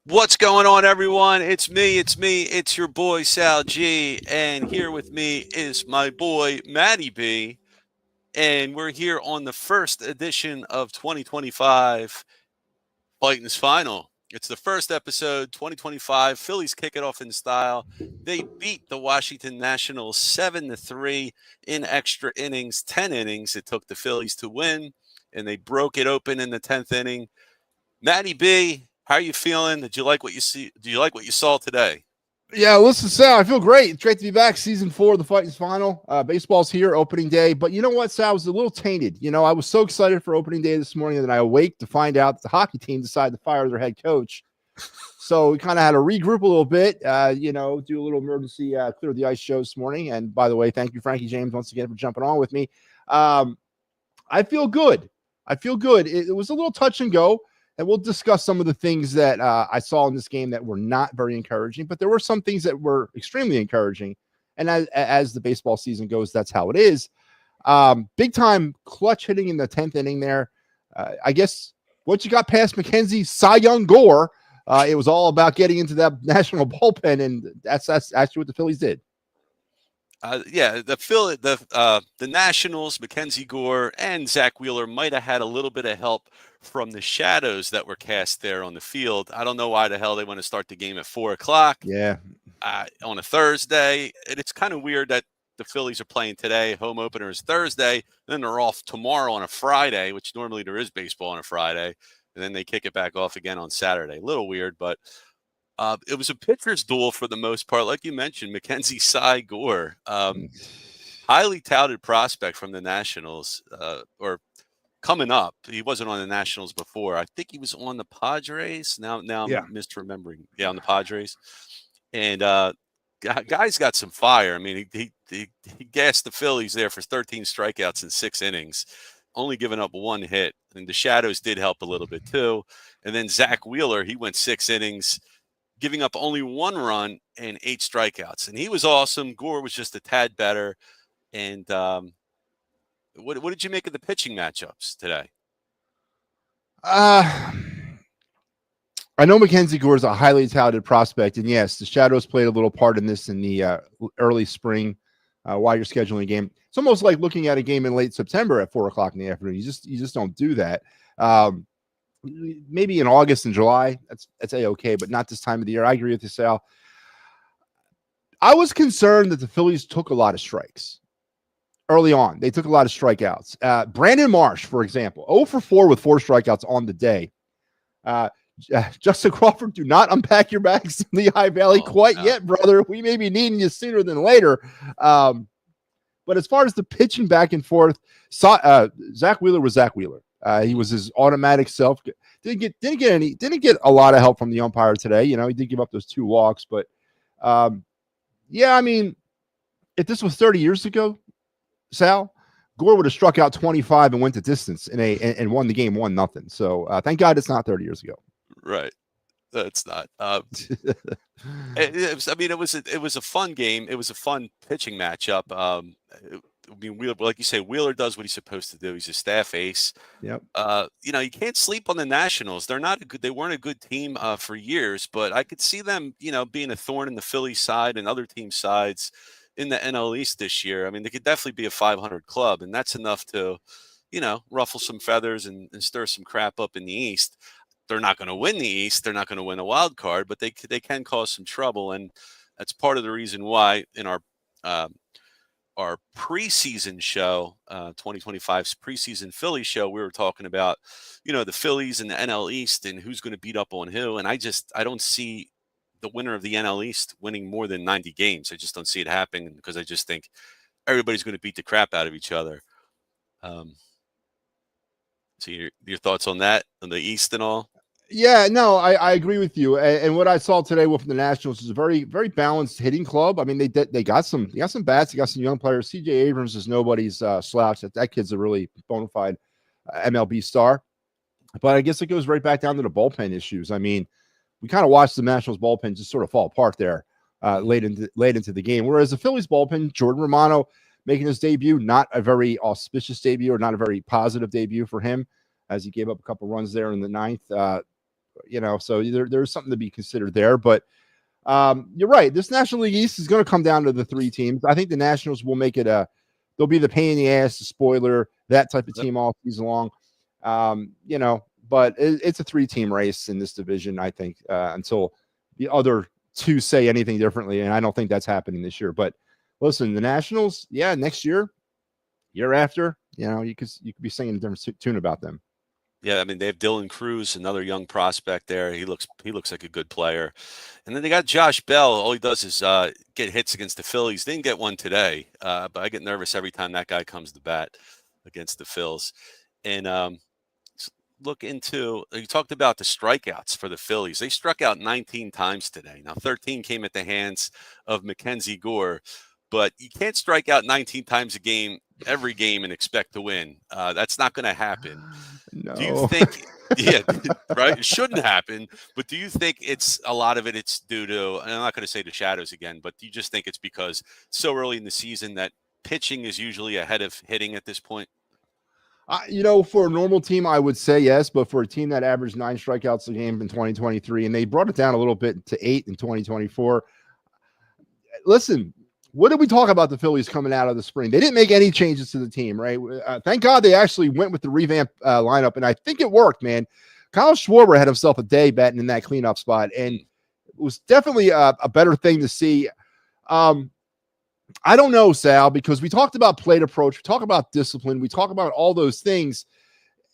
What's going on, everyone? It's me. It's your boy, Sal G. And here with me is my boy, Matty B. And we're here on the first edition of 2025 Titans Final. It's the first episode, 2025. Phillies kick it off in style. They beat the Washington Nationals 7-3 in extra innings, 10 innings. It took the Phillies to win, and they broke it open in the 10th inning. Matty B, how are you feeling? Did you like what you see? Do you like what you saw today? Yeah, listen, Sal, I feel great. It's great to be back. Season 4 of the Titans Final. Baseball's here, opening day. But you know what, Sal? I was a little tainted. I was so excited for opening day this morning that I awake to find out that the hockey team decided to fire their head coach. So we kind of had to regroup a little bit, do a little emergency clear the ice show this morning. And by the way, thank you, Frankie James, once again for jumping on with me. I feel good. It was a little touch and go. And we'll discuss some of the things that I saw in this game that were not very encouraging, but there were some things that were extremely encouraging. And as the baseball season goes, that's how it is. Big time clutch hitting in the 10th inning there. I guess once you got past McKenzie, Cy Young Gore, it was all about getting into that national bullpen, and that's actually what the Phillies did. The Nationals, Mackenzie Gore, and Zach Wheeler might have had a little bit of help from the shadows that were cast there on the field. I don't know why the hell they want to start the game at 4:00. Yeah, on a Thursday. And it's kind of weird that the Phillies are playing today. Home opener is Thursday. Then they're off tomorrow on a Friday, which normally there is baseball on a Friday. And then they kick it back off again on Saturday. A little weird, but it was a pitcher's duel for the most part. Like you mentioned, Mackenzie Cy Gore, highly touted prospect from the Nationals, or coming up. He wasn't on the Nationals before. I think he was on the Padres. Now I'm misremembering. Yeah, on the Padres. And guy's got some fire. I mean, he gassed the Phillies there for 13 strikeouts in 6 innings, only giving up 1 hit. And the shadows did help a little bit too. And then Zach Wheeler, he went 6 innings, giving up only 1 run and 8 strikeouts. And he was awesome. Gore was just a tad better. And what did you make of the pitching matchups today? I know Mackenzie Gore is a highly touted prospect, and yes, the shadows played a little part in this in the early spring while you're scheduling a game. It's almost like looking at a game in late September at 4:00 in the afternoon. You just don't do that. Maybe in August and July, that's a-okay, but not this time of the year. I agree with you, Sal. I was concerned that the Phillies took a lot of strikes early on. They took a lot of strikeouts. Brandon Marsh, for example, 0 for 4 with 4 strikeouts on the day. Justin Crawford, do not unpack your bags in the High Valley yet, brother. We may be needing you sooner than later. But as far as the pitching back and forth, Zach Wheeler was Zach Wheeler. He was his automatic self. Didn't get a lot of help from the umpire today. He did give up those 2 walks, but I mean, if this was 30 years ago, Sal, Gore would have struck out 25 and went the distance and won the game 1-0. So thank God it's not 30 years ago. Right. It's not. It was a fun game. It was a fun pitching matchup. Wheeler, like you say, Wheeler does what he's supposed to do. He's a staff ace. Yep. You can't sleep on the Nationals. They weren't a good team for years, but I could see them, being a thorn in the Phillies side and other team sides in the NL East this year. I mean, they could definitely be a 500 club, and that's enough to, ruffle some feathers and stir some crap up in the East. They're not going to win the East. They're not going to win a wild card, but they can cause some trouble, and that's part of the reason why in our preseason show, 2025's preseason Philly show, we were talking about, the Phillies and the NL East and who's going to beat up on who, and I don't see the winner of the NL East winning more than 90 games. I just don't see it happening because I just think everybody's going to beat the crap out of each other. So your thoughts on that, on the East and all? Yeah, no, I agree with you. And what I saw today with the Nationals is a very, very balanced hitting club. I mean, they got some bats, they got some young players. CJ Abrams is nobody's slouch. That kid's a really bona fide MLB star. But I guess it goes right back down to the bullpen issues. I mean, we kind of watched the Nationals bullpen just sort of fall apart there late into the game. Whereas the Phillies bullpen, Jordan Romano making his debut, not a very auspicious debut or not a very positive debut for him, as he gave up a couple runs there in the 9th. So there's something to be considered there. But you're right. This National League East is going to come down to the three teams. I think the Nationals will make it they'll be the pain in the ass, the spoiler, that type of team all season long. But it's a 3-team race in this division, I think, until the other two say anything differently. And I don't think that's happening this year. But listen, the Nationals, next year after, you could be singing a different tune about them. Yeah, I mean, they have Dylan Cruz, another young prospect there. He looks like a good player. And then they got Josh Bell. All he does is get hits against the Phillies. Didn't get one today, but I get nervous every time that guy comes to bat against the Phils. And look into, you talked about the strikeouts for the Phillies. They struck out 19 times today. Now, 13 came at the hands of Mackenzie Gore, but you can't strike out 19 times every game and expect to win. That's not going to happen. No. Do you think, right? It shouldn't happen. But do you think a lot of it's due to, and I'm not going to say the shadows again, but do you just think it's because it's so early in the season that pitching is usually ahead of hitting at this point? For a normal team, I would say yes, but for a team that averaged 9 strikeouts a game in 2023, and they brought it down a little bit to 8 in 2024. Listen, what did we talk about the Phillies coming out of the spring? They didn't make any changes to the team, right? Thank God they actually went with the revamped lineup, and I think it worked, man. Kyle Schwarber had himself a day batting in that cleanup spot, and it was definitely a better thing to see. I don't know, Sal, because we talked about plate approach, we talk about discipline, we talk about all those things,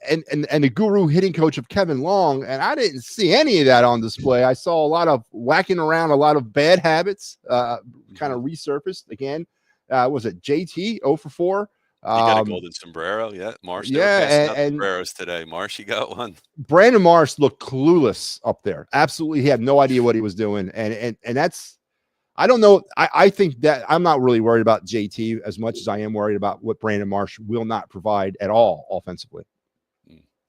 and the guru hitting coach of Kevin Long, and I didn't see any of that on display. I saw a lot of whacking around, a lot of bad habits kind of resurfaced again. Was it JT 0 for 4? You got a golden sombrero, yeah. Marsh, and sombreros today. Marsh, you got one. Brandon Marsh looked clueless up there. Absolutely, he had no idea what he was doing, and that's. I don't know. I think that I'm not really worried about JT as much as I am worried about what Brandon Marsh will not provide at all offensively.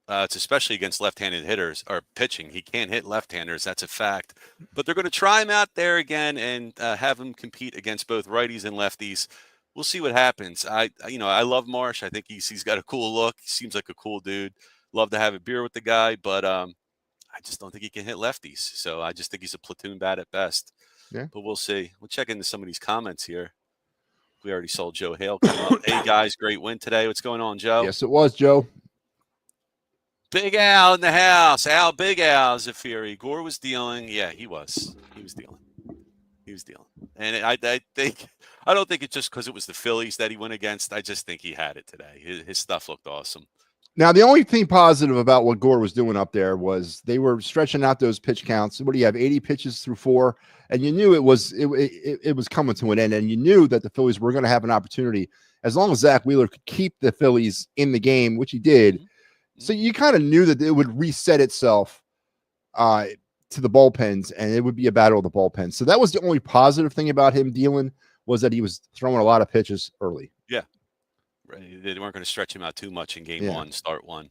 It's especially against left-handed hitters or pitching. He can't hit left-handers. That's a fact. But they're going to try him out there again and have him compete against both righties and lefties. We'll see what happens. I love Marsh. I think he's got a cool look. He seems like a cool dude. Love to have a beer with the guy, but I just don't think he can hit lefties. So I just think he's a platoon bat at best. Yeah. But we'll see. We'll check into some of these comments here. We already saw Joe Hale come up. Hey, guys, great win today. What's going on, Joe? Yes, it was, Joe. Big Al in the house. Big Al Zafiri. Gore was dealing. Yeah, he was. He was dealing. And I don't think it's just because it was the Phillies that he went against. I just think he had it today. His stuff looked awesome. Now, the only thing positive about what Gore was doing up there was they were stretching out those pitch counts. What do you have, 80 pitches through 4? And you knew it was coming to an end, and you knew that the Phillies were going to have an opportunity as long as Zach Wheeler could keep the Phillies in the game, which he did. Mm-hmm. So you kind of knew that it would reset itself to the bullpens, and it would be a battle of the bullpens. So that was the only positive thing about him dealing, was that he was throwing a lot of pitches early. Yeah. Right. They weren't going to stretch him out too much in game 1, start 1.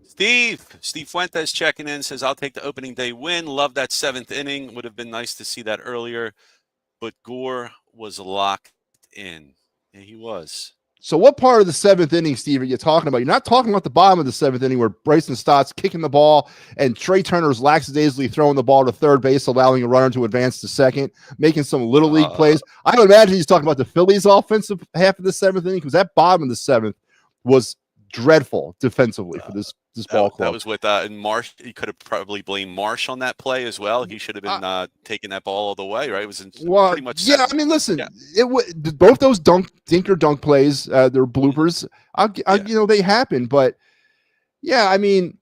Steve Fuentes checking in, says, I'll take the opening day win. Love that 7th inning. Would have been nice to see that earlier, but Gore was locked in. Yeah, he was. So what part of the 7th inning, Steve, are you talking about? You're not talking about the bottom of the 7th inning where Bryson Stott's kicking the ball and Trey Turner's lackadaisically throwing the ball to third base, allowing a runner to advance to second, making some little league plays. I would imagine he's talking about the Phillies' offensive half of the 7th inning, because that bottom of the 7th was dreadful defensively for this ball club. That was with and Marsh. He could have probably blamed Marsh on that play as well. He should have been taking that ball all the way, right? It was pretty much. Yeah, I mean, listen, both those dinker dunk plays, they're bloopers. They happen, but yeah, I mean,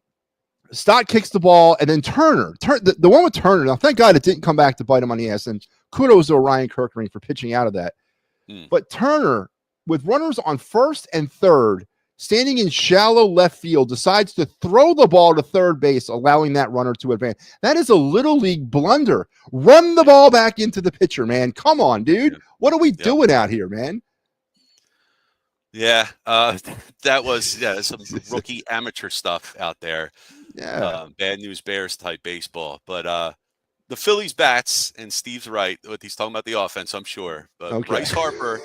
Stott kicks the ball, and then Turner, the one with Turner. Now, thank God it didn't come back to bite him on the ass, and kudos to Ryan Kirkering for pitching out of that. But Turner, with runners on first and third, standing in shallow left field, decides to throw the ball to third base, allowing that runner to advance. That is a little league blunder. Run the ball back into the pitcher, man. Come on, dude. Yeah. What are we doing out here, man? Yeah, that was some rookie amateur stuff out there. Yeah, bad news bears type baseball. But the Phillies bats, and Steve's right. What he's talking about the offense, I'm sure. But Okay. Bryce Harper,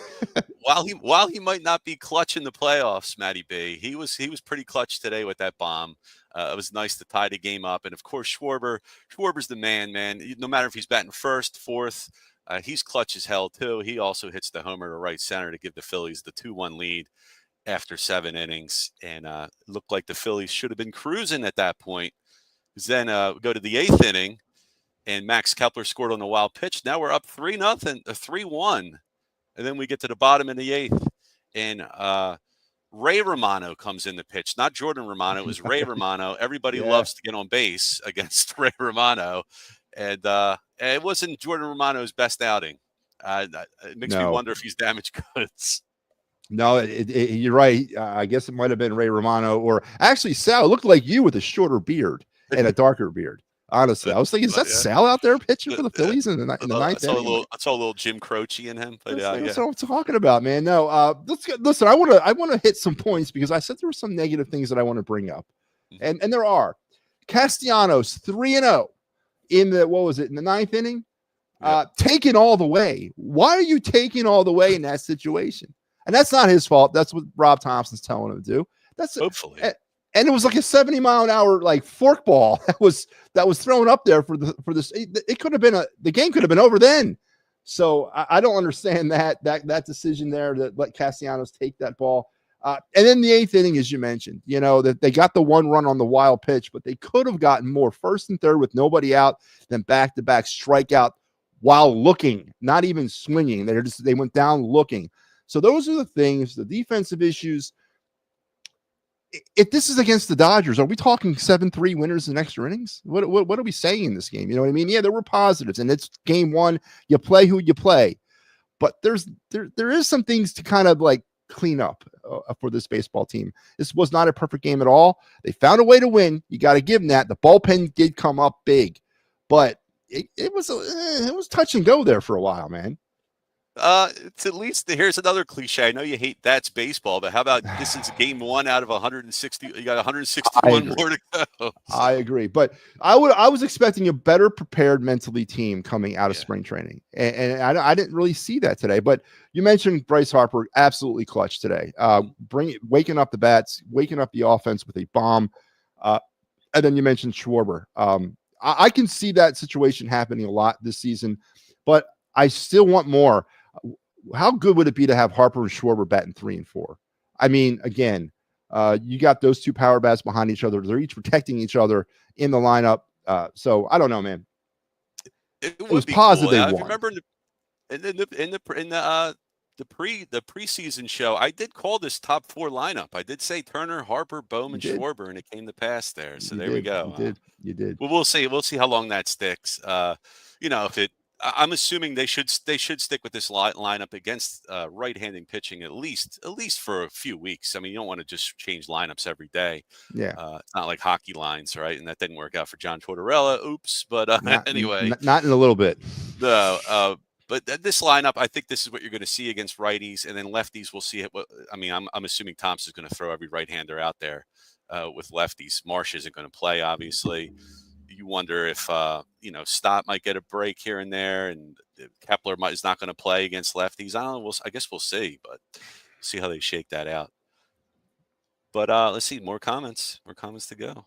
while he might not be clutch in the playoffs, Matty B, he was pretty clutch today with that bomb. It was nice to tie the game up, and of course Schwarber's the man. No matter if he's batting first, fourth, he's clutch as hell too. He also hits the homer to right center to give the Phillies the 2-1 lead after 7 innings, and it looked like the Phillies should have been cruising at that point. Then we go to the 8th inning, and Max Kepler scored on the wild pitch. Now we're up 3-0, 3-1. And then we get to the bottom of the 8th, and Ray Romano comes in the pitch. Not Jordan Romano, it was Ray Romano. Everybody loves to get on base against Ray Romano. And it wasn't Jordan Romano's best outing. It makes me wonder if he's damaged goods. No, you're right. I guess it might have been Ray Romano, or actually Sal. It looked like you with a shorter beard and a darker beard. Honestly, I was thinking, is that Sal out there pitching for the Phillies in the ninth inning? I saw a little Jim Croce in him. But that's what I'm talking about, man. No, listen. I want to hit some points because I said there were some negative things that I want to bring up, and there are. Castellanos 3-0 in the in the 9th inning, taken all the way. Why are you taking all the way in that situation? And that's not his fault. That's what Rob Thompson's telling him to do. That's hopefully. And it was like a 70-mile-an-hour like fork ball that was thrown up there for this. It could have been the game could have been over then. So I don't understand that decision there to let Castellanos take that ball. And then the 8th inning, as you mentioned, that they got the 1 run on the wild pitch, but they could have gotten more 1st and 3rd with nobody out, then back-to-back strikeout while looking, not even swinging. They went down looking. So those are the things, the defensive issues. If this is against the Dodgers, are we talking 7-3 winners in extra innings? What are we saying in this game? You know what I mean? Yeah, there were positives, and it's game 1. You play who you play, but there is some things to kind of like clean up for this baseball team. This was not a perfect game at all. They found a way to win. You got to give them that. The bullpen did come up big, but it was touch and go there for a while, man. It's at least here's another cliche. I know you hate that's baseball, but how about this is game 1 out of 160? You got 161 more to go. I agree, but I was expecting a better prepared mentally team coming out of spring training, and I didn't really see that today. But you mentioned Bryce Harper, absolutely clutch today. Waking up the bats, waking up the offense with a bomb, and then you mentioned Schwarber. I can see that situation happening a lot this season, but I still want more. How good would it be to have Harper and Schwarber batting 3 and 4? I mean, again, you got those 2 power bats behind each other. They're each protecting each other in the lineup. So I don't know, man. It was positive. Cool. I remember in the preseason show, I did call this top 4 lineup. I did say Turner, Harper, Bowman, Schwarber, and it came to pass there. So we go. You did. Well, we'll see. We'll see how long that sticks. If it. I'm assuming they should stick with this lineup against right-handed pitching at least for a few weeks. I mean, you don't want to just change lineups every day. Yeah, it's not like hockey lines, right? And that didn't work out for John Tortorella. Oops. But anyway, not in a little bit. No. But this lineup, I think this is what you're going to see against righties, and then lefties. We'll see it. I mean, I'm assuming Thompson's going to throw every right-hander out there with lefties. Marsh isn't going to play, obviously. You wonder if Stott might get a break here and there, and Kepler is not going to play against lefties. I don't know. I guess we'll see, but see how they shake that out. But let's see more comments to go.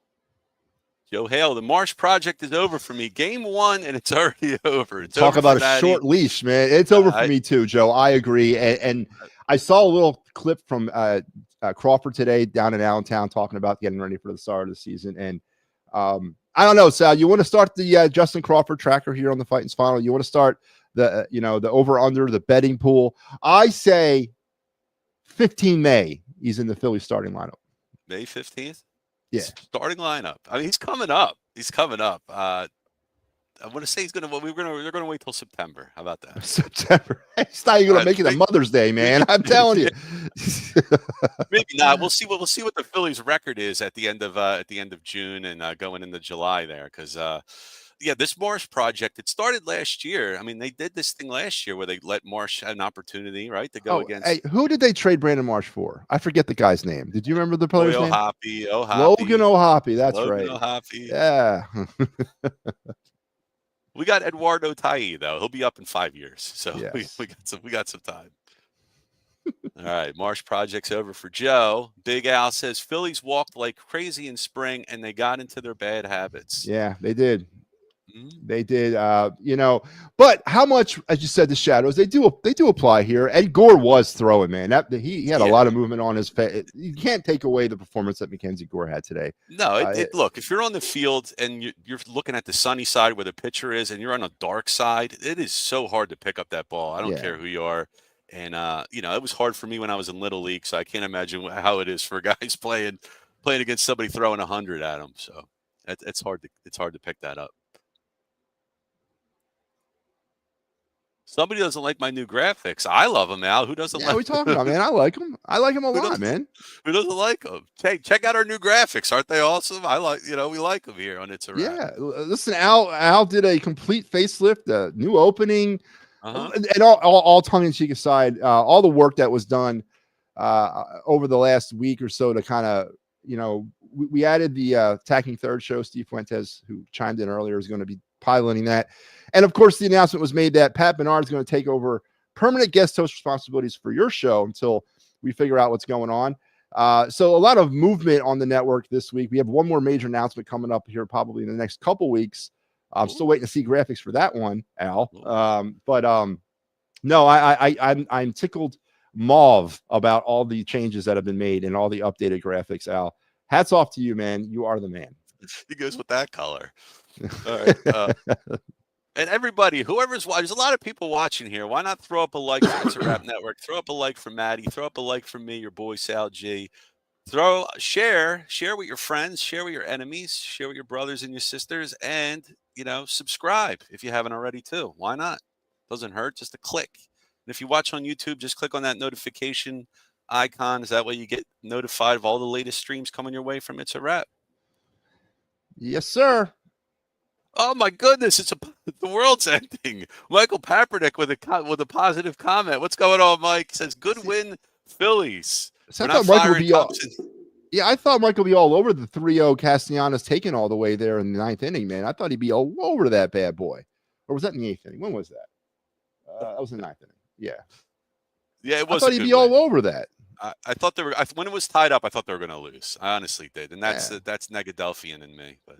Joe Hale, the Marsh project is over for me. Game 1, and it's already over. It's Talk over about a short leash, man. It's over for me too, Joe. I agree, and I saw a little clip from Crawford today down in Allentown talking about getting ready for the start of the season, and I don't know, Sal. You want to start the Justin Crawford tracker here on the Fighting's Final? You want to start the the over under the betting pool? I say 15 May. He's in the Phillies starting lineup. May 15th. Yeah, starting lineup. I mean, he's coming up. I want to say they're going to wait till September. How about that? September. It's not even going to make it a Mother's Day, man. I'm telling you. Maybe not. We'll see what the Phillies' record is at the end of June and going into July there, because this Marsh project, it started last year. I mean, they did this thing last year where they let Marsh have an opportunity, right, to go against. Hey, who did they trade Brandon Marsh for? I forget the guy's name. Did you remember the player's name? O'Hoppe. Logan O'Hoppe. That's right. O'Hoppe. Yeah. We got Eduardo Tai, though. He'll be up in 5 years. So Yes. we got some time. All right. Marsh Project's over for Joe. Big Al says Phillies walked like crazy in spring and they got into their bad habits. Yeah, they did. Mm-hmm. They did, but how much, as you said, the shadows they do apply here. Ed Gore was throwing, man. He had a lot of movement on his face. You can't take away the performance that Mackenzie Gore had today. No, look, if you're on the field and you're looking at the sunny side where the pitcher is, and you're on a dark side, it is so hard to pick up that ball. I don't care who you are, and it was hard for me when I was in Little League, so I can't imagine how it is for guys playing against somebody throwing 100 at them. So it's hard to pick that up. Somebody doesn't like my new graphics. I love them, Al. Who doesn't like them? What are we talking about, man? I like them. I like them a lot, man. Who doesn't like them? Check out our new graphics. Aren't they awesome? We like them here on It's a Wrap. Yeah. Listen, Al did a complete facelift, a new opening, and all tongue-in-cheek aside, all the work that was done over the last week or so to kind of, we added the Attacking Third show. Steve Fuentes, who chimed in earlier, is going to be piloting that. And of course, the announcement was made that Pat Bernard is going to take over permanent guest host responsibilities for your show until we figure out what's going on. So a lot of movement on the network this week. We have one more major announcement coming up here probably in the next couple weeks. I'm still waiting to see graphics for that one, Al. No, I'm tickled mauve about all the changes that have been made and all the updated graphics, Al. Hats off to you, man. You are the man. He goes with that color. All right. And everybody, whoever's watching, there's a lot of people watching here. Why not throw up a like for It's a Wrap Network? Throw up a like for Maddie. Throw up a like for me, your boy Sal G. Share with your friends, share with your enemies, share with your brothers and your sisters, and subscribe if you haven't already too. Why not? Doesn't hurt, just a click. And if you watch on YouTube, just click on that notification icon. Is that way you get notified of all the latest streams coming your way from It's a Wrap? Yes, sir. Oh my goodness! The world's ending. Michael Papernick with a positive comment. What's going on, Mike? He says good win, Phillies. So I thought Michael would be I thought Michael would be all over the 3-0 Castellanos taking all the way there in the 9th inning, man. I thought he'd be all over that bad boy. Or was that in the 8th inning? When was that? That was in the 9th inning. Yeah. Yeah, it was. I thought he'd be all over that. I thought they were. When it was tied up, I thought they were going to lose. I honestly did, and that's Negadelphian in me, but.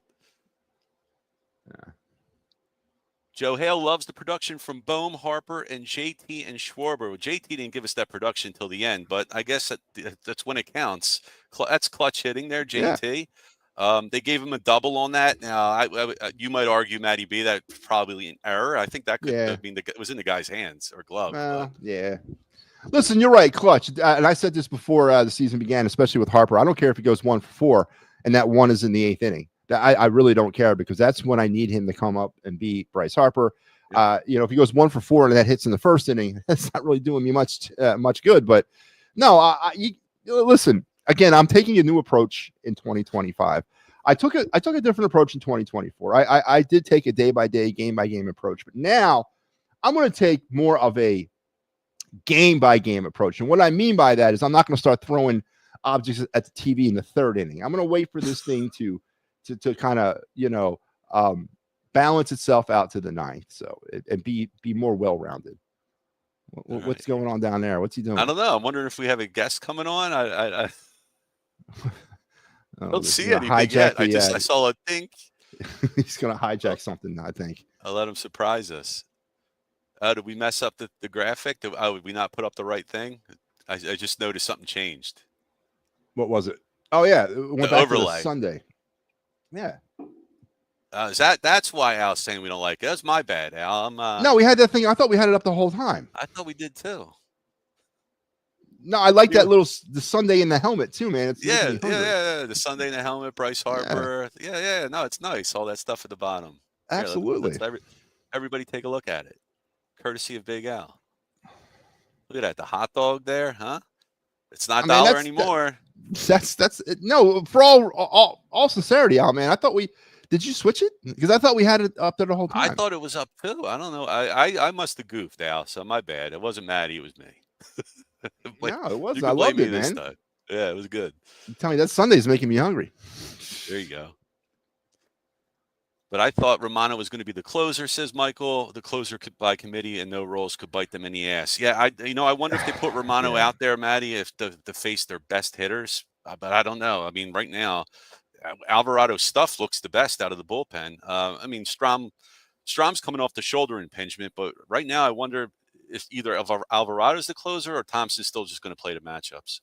Yeah. Joe Hale loves the production from Bohm, Harper, and JT and Schwarber. Well, JT didn't give us that production till the end, but I guess that's when it counts. That's clutch hitting there, JT. Yeah. They gave him a double on that. Now, you might argue, Matty B, that's probably an error. I think that could have been it was in the guy's hands or glove. Yeah. Listen, you're right, clutch. And I said this before the season began, especially with Harper. I don't care if he goes 1 for 4, and that one is in the 8th inning. I really don't care because that's when I need him to come up and beat Bryce Harper. Yeah. If he goes 1 for 4 and that hits in the 1st inning, that's not really doing me much good. But no, listen. Again, I'm taking a new approach in 2025. I took a different approach in 2024. I did take a day-by-day, game-by-game approach, but now I'm going to take more of a game-by-game approach. And what I mean by that is I'm not going to start throwing objects at the TV in the 3rd inning. I'm going to wait for this thing to kind of, balance itself out to the 9th. So, and be more well-rounded. What's going on down there? What's he doing? I don't know. I'm wondering if we have a guest coming on. I don't see anything yet. I saw a think. He's going to hijack something, I think. I'll let him surprise us. Did we mess up the graphic? Did we not put up the right thing? I just noticed something changed. What was it? Oh, yeah. It went back to the Sunday. Yeah. That's why Al's saying we don't like it. That's my bad, Al. No, we had that thing. I thought we had it up the whole time. I thought we did too. No, I like that the Sunday in the helmet too, man. It's yeah. The Sunday in the helmet, Bryce Harper. Yeah. No, it's nice. All that stuff at the bottom. Absolutely. Let's everybody take a look at it. Courtesy of Big Al. Look at that. The hot dog there, huh? It's not dollar anymore. That's no, for all sincerity, Al, man. I thought did you switch it? Because I thought we had it up there the whole time. I thought it was up too. I don't know. I must have goofed, Al, so my bad. It wasn't Maddie, it was me. No, it wasn't. I loved it, man. Yeah, it was good. You tell me that Sunday's making me hungry. There you go. But I thought Romano was going to be the closer, says Michael. The closer could by committee, and no roles could bite them in the ass. Yeah, I wonder if they put Romano Yeah. out there, Maddie, if to face their best hitters. But I don't know. I mean, right now, Alvarado's stuff looks the best out of the bullpen. I mean, Strom's coming off the shoulder impingement, but right now I wonder if either of Alvarado's the closer or Thompson's still just going to play the matchups.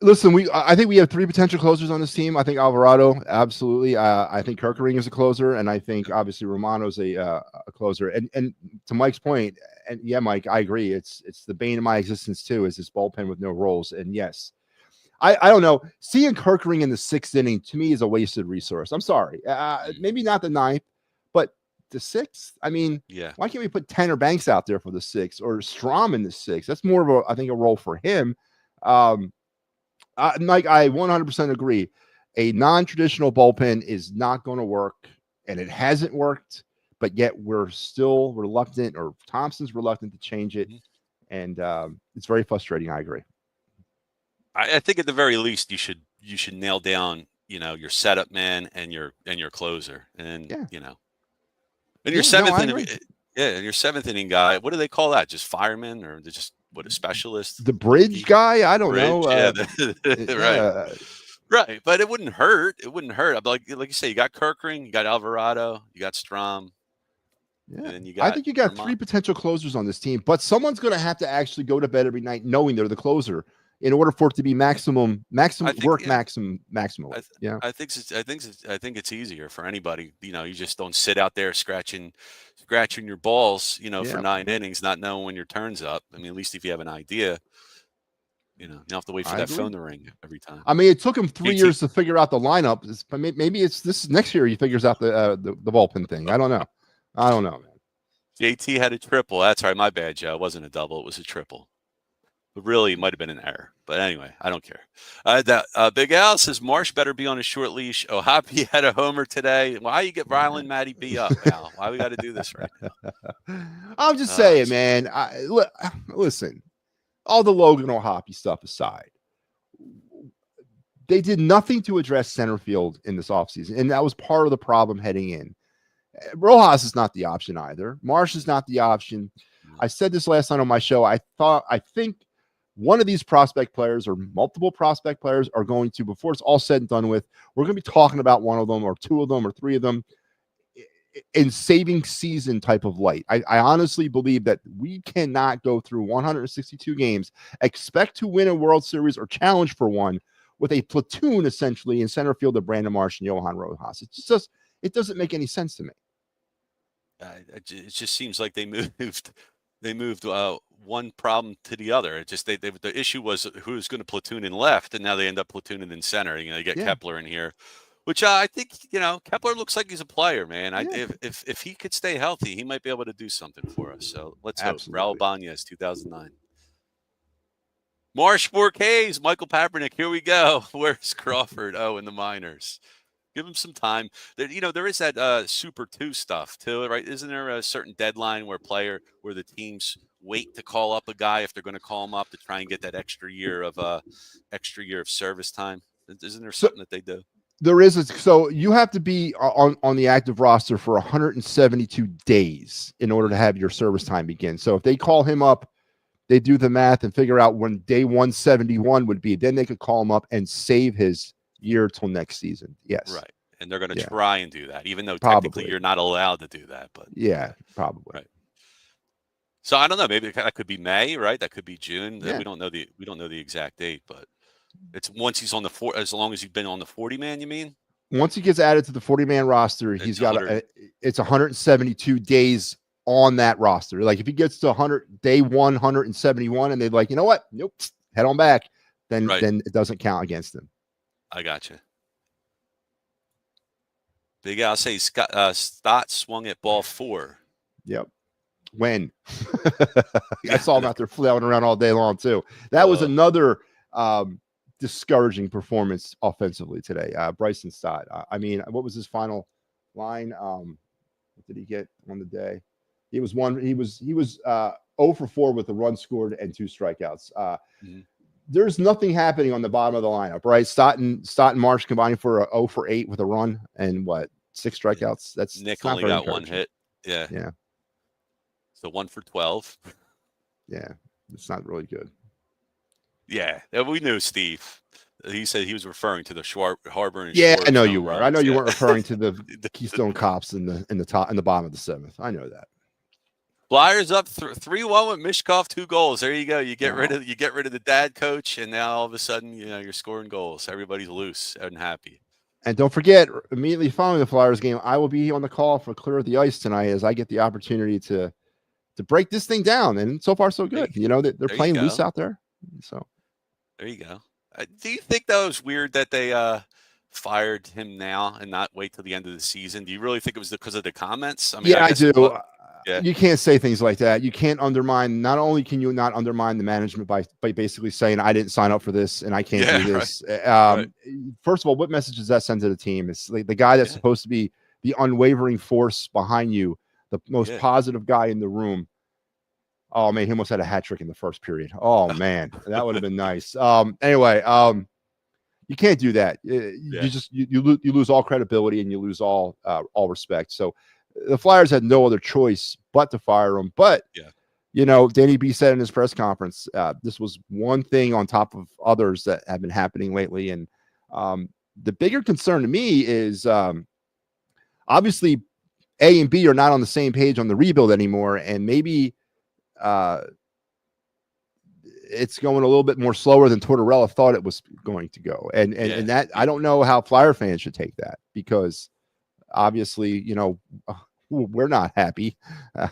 Listen, I think we have three potential closers on this team. I think Alvarado, absolutely. I think Kerkering is a closer, and I think obviously Romano's a closer. And to Mike's point, and yeah, Mike, I agree. It's the bane of my existence too, is this bullpen with no roles. And yes, I don't know. Seeing Kerkering in the sixth inning to me is a wasted resource. I'm sorry. Maybe not the ninth, but the sixth. I mean, yeah. Why can't we put Tanner Banks out there for the sixth or Strom in the sixth? That's more of I think a role for him. Mike, I 100% agree. A non-traditional bullpen is not going to work, and it hasn't worked, but yet we're still reluctant, or Thompson's reluctant to change it, and it's very frustrating. I agree. I think at the very least you should nail down your setup man and your closer, and and your seventh inning, and your seventh inning guy. What do they call that? Just fireman, or just a specialist? The bridge guy? I don't know. Right. Right. But it wouldn't hurt. It wouldn't hurt. Like you say, you got Kerkering, you got Alvarado, you got Strom. Yeah. And then you got I think you got Vermont. Three potential closers on this team, but someone's going to have to actually go to bed every night knowing they're the closer in order for it to be maximum maximally. I think it's easier for anybody. You just don't sit out there scratching your balls, for 9 innings, not knowing when your turn's up. I mean, at least if you have an idea, you don't have to wait for that phone to ring every time. I mean, it took him 3 years to figure out the lineup. Maybe this next year he figures out the bullpen thing. I don't know, man. JT had a triple. That's right. My bad, Joe. It wasn't a double. It was a triple. But really, it might have been an error. But anyway, I don't care. Big Al says Marsh better be on a short leash. Oh, Hoppy had a homer today. Why you get Rylan Matty B up, Al? Why we got to do this right now? I'm just saying, man. Listen, all the Logan or Hoppy stuff aside, they did nothing to address center field in this offseason, and that was part of the problem heading in. Rojas is not the option either. Marsh is not the option. I said this last night on my show. I think one of these prospect players or multiple prospect players are going to, before it's all said and done with, we're going to be talking about one of them or two of them or three of them in saving season type of light. I honestly believe that we cannot go through 162 games, expect to win a World Series or challenge for one with a platoon essentially in center field of Brandon Marsh and Johan Rojas. It doesn't make any sense to me. It just seems like they moved one problem to the other. It just the issue was who's going to platoon in left, and now they end up platooning in center. They get Kepler in here, which I think Kepler looks like he's a player, man. If he could stay healthy, he might be able to do something for us. So let's hope. Raul Bañez, 2009. Marsh 4Ks, Michael Papernick. Here we go. Where's Crawford? Oh, in the minors. Give him some time. There is that Super 2 stuff too, right? Isn't there a certain deadline where the teams wait to call up a guy if they're going to call him up to try and get that extra year of service time? Isn't there something that they do? There is. So you have to be on the active roster for 172 days in order to have your service time begin. So if they call him up, they do the math and figure out when day 171 would be. Then they could call him up and save his year till next season. Yes. Right. And they're going to try and do that, even though technically you're not allowed to do that. But probably. Right. So I don't know. Maybe that could be May, right? That could be June. Yeah. We don't know the exact date, but it's once he's on the as long as you've been on the 40-man, you mean? Once he gets added to the 40-man roster, he's got it's 172 days on that roster. Like if he gets to day 171 and they're like, you know what? Nope, head on back. Then it doesn't count against him. I got you. Big Al say Stott swung at ball 4. Yep. When? I saw him out there flailing around all day long too. That was another discouraging performance offensively today. Bryson Stott. I mean, what was his final line? What did he get on the day? He was 0 for 4 with a run scored and 2 strikeouts. There's nothing happening on the bottom of the lineup, right? Stott and Marsh combining for a 0 for 8 with a run and 6 strikeouts. That's Nick not only very got one encouraging. hit. Yeah. Yeah. So 1 for 12. Yeah. It's not really good. Yeah. We knew Steve. He said he was referring to the Harbor and Yeah, Schwartz I know you home were. I know runs. you Yeah. weren't referring to the Keystone Cops in the bottom of the 7th. I know that. Flyers up 3-1 with Mishkov, 2 goals. There you go. You get Wow. rid of the dad coach, and now all of a sudden, you're scoring goals. Everybody's loose and happy. And don't forget, immediately following the Flyers game, I will be on the call for Clear the Ice tonight as I get the opportunity to break this thing down. And so far, so good. They're playing loose out there. So there you go. Do you think that was weird that they fired him now and not wait till the end of the season? Do you really think it was because of the comments? I mean, yeah, I do. Yeah. You can't say things like that. You can't undermine. Not only can you not undermine the management by basically saying I didn't sign up for this and I can't do this. Right. First of all, what message does that send to the team? It's like the guy that's supposed to be the unwavering force behind you, the most positive guy in the room. Oh man, he almost had a hat trick in the first period. Oh man, that would have been nice. Anyway, you can't do that. You lose all credibility and you lose all respect. So the Flyers had no other choice but to fire him. But Danny B said in his press conference, this was one thing on top of others that have been happening lately. And the bigger concern to me is obviously A and B are not on the same page on the rebuild anymore, and maybe it's going a little bit more slower than Tortorella thought it was going to go. And that I don't know how Flyer fans should take that, because obviously, we're not happy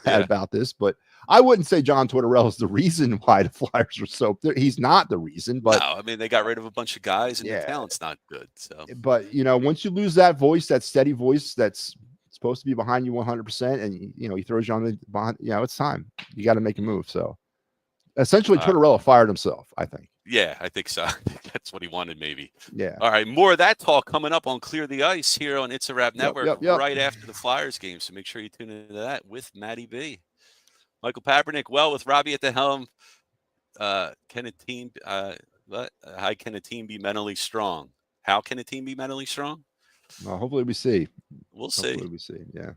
about this, but I wouldn't say John Tortorella is the reason why the Flyers are so. He's not the reason, but no, I mean, they got rid of a bunch of guys, and the talent's not good. So, but once you lose that voice, that steady voice that's supposed to be behind you 100%, and he throws you on the behind, it's time. You got to make a move. So, essentially, Tortorella fired himself, I think. Yeah, I think so. That's what he wanted, maybe. Yeah. All right, more of that talk coming up on Clear the Ice here on It's a Wrap Network right after the Flyers game. So make sure you tune into that with Matty B. Michael Papernick, with Robbie at the helm. How can a team be mentally strong? How can a team be mentally strong? Well, hopefully we see. We'll see. Hopefully we see. Yeah.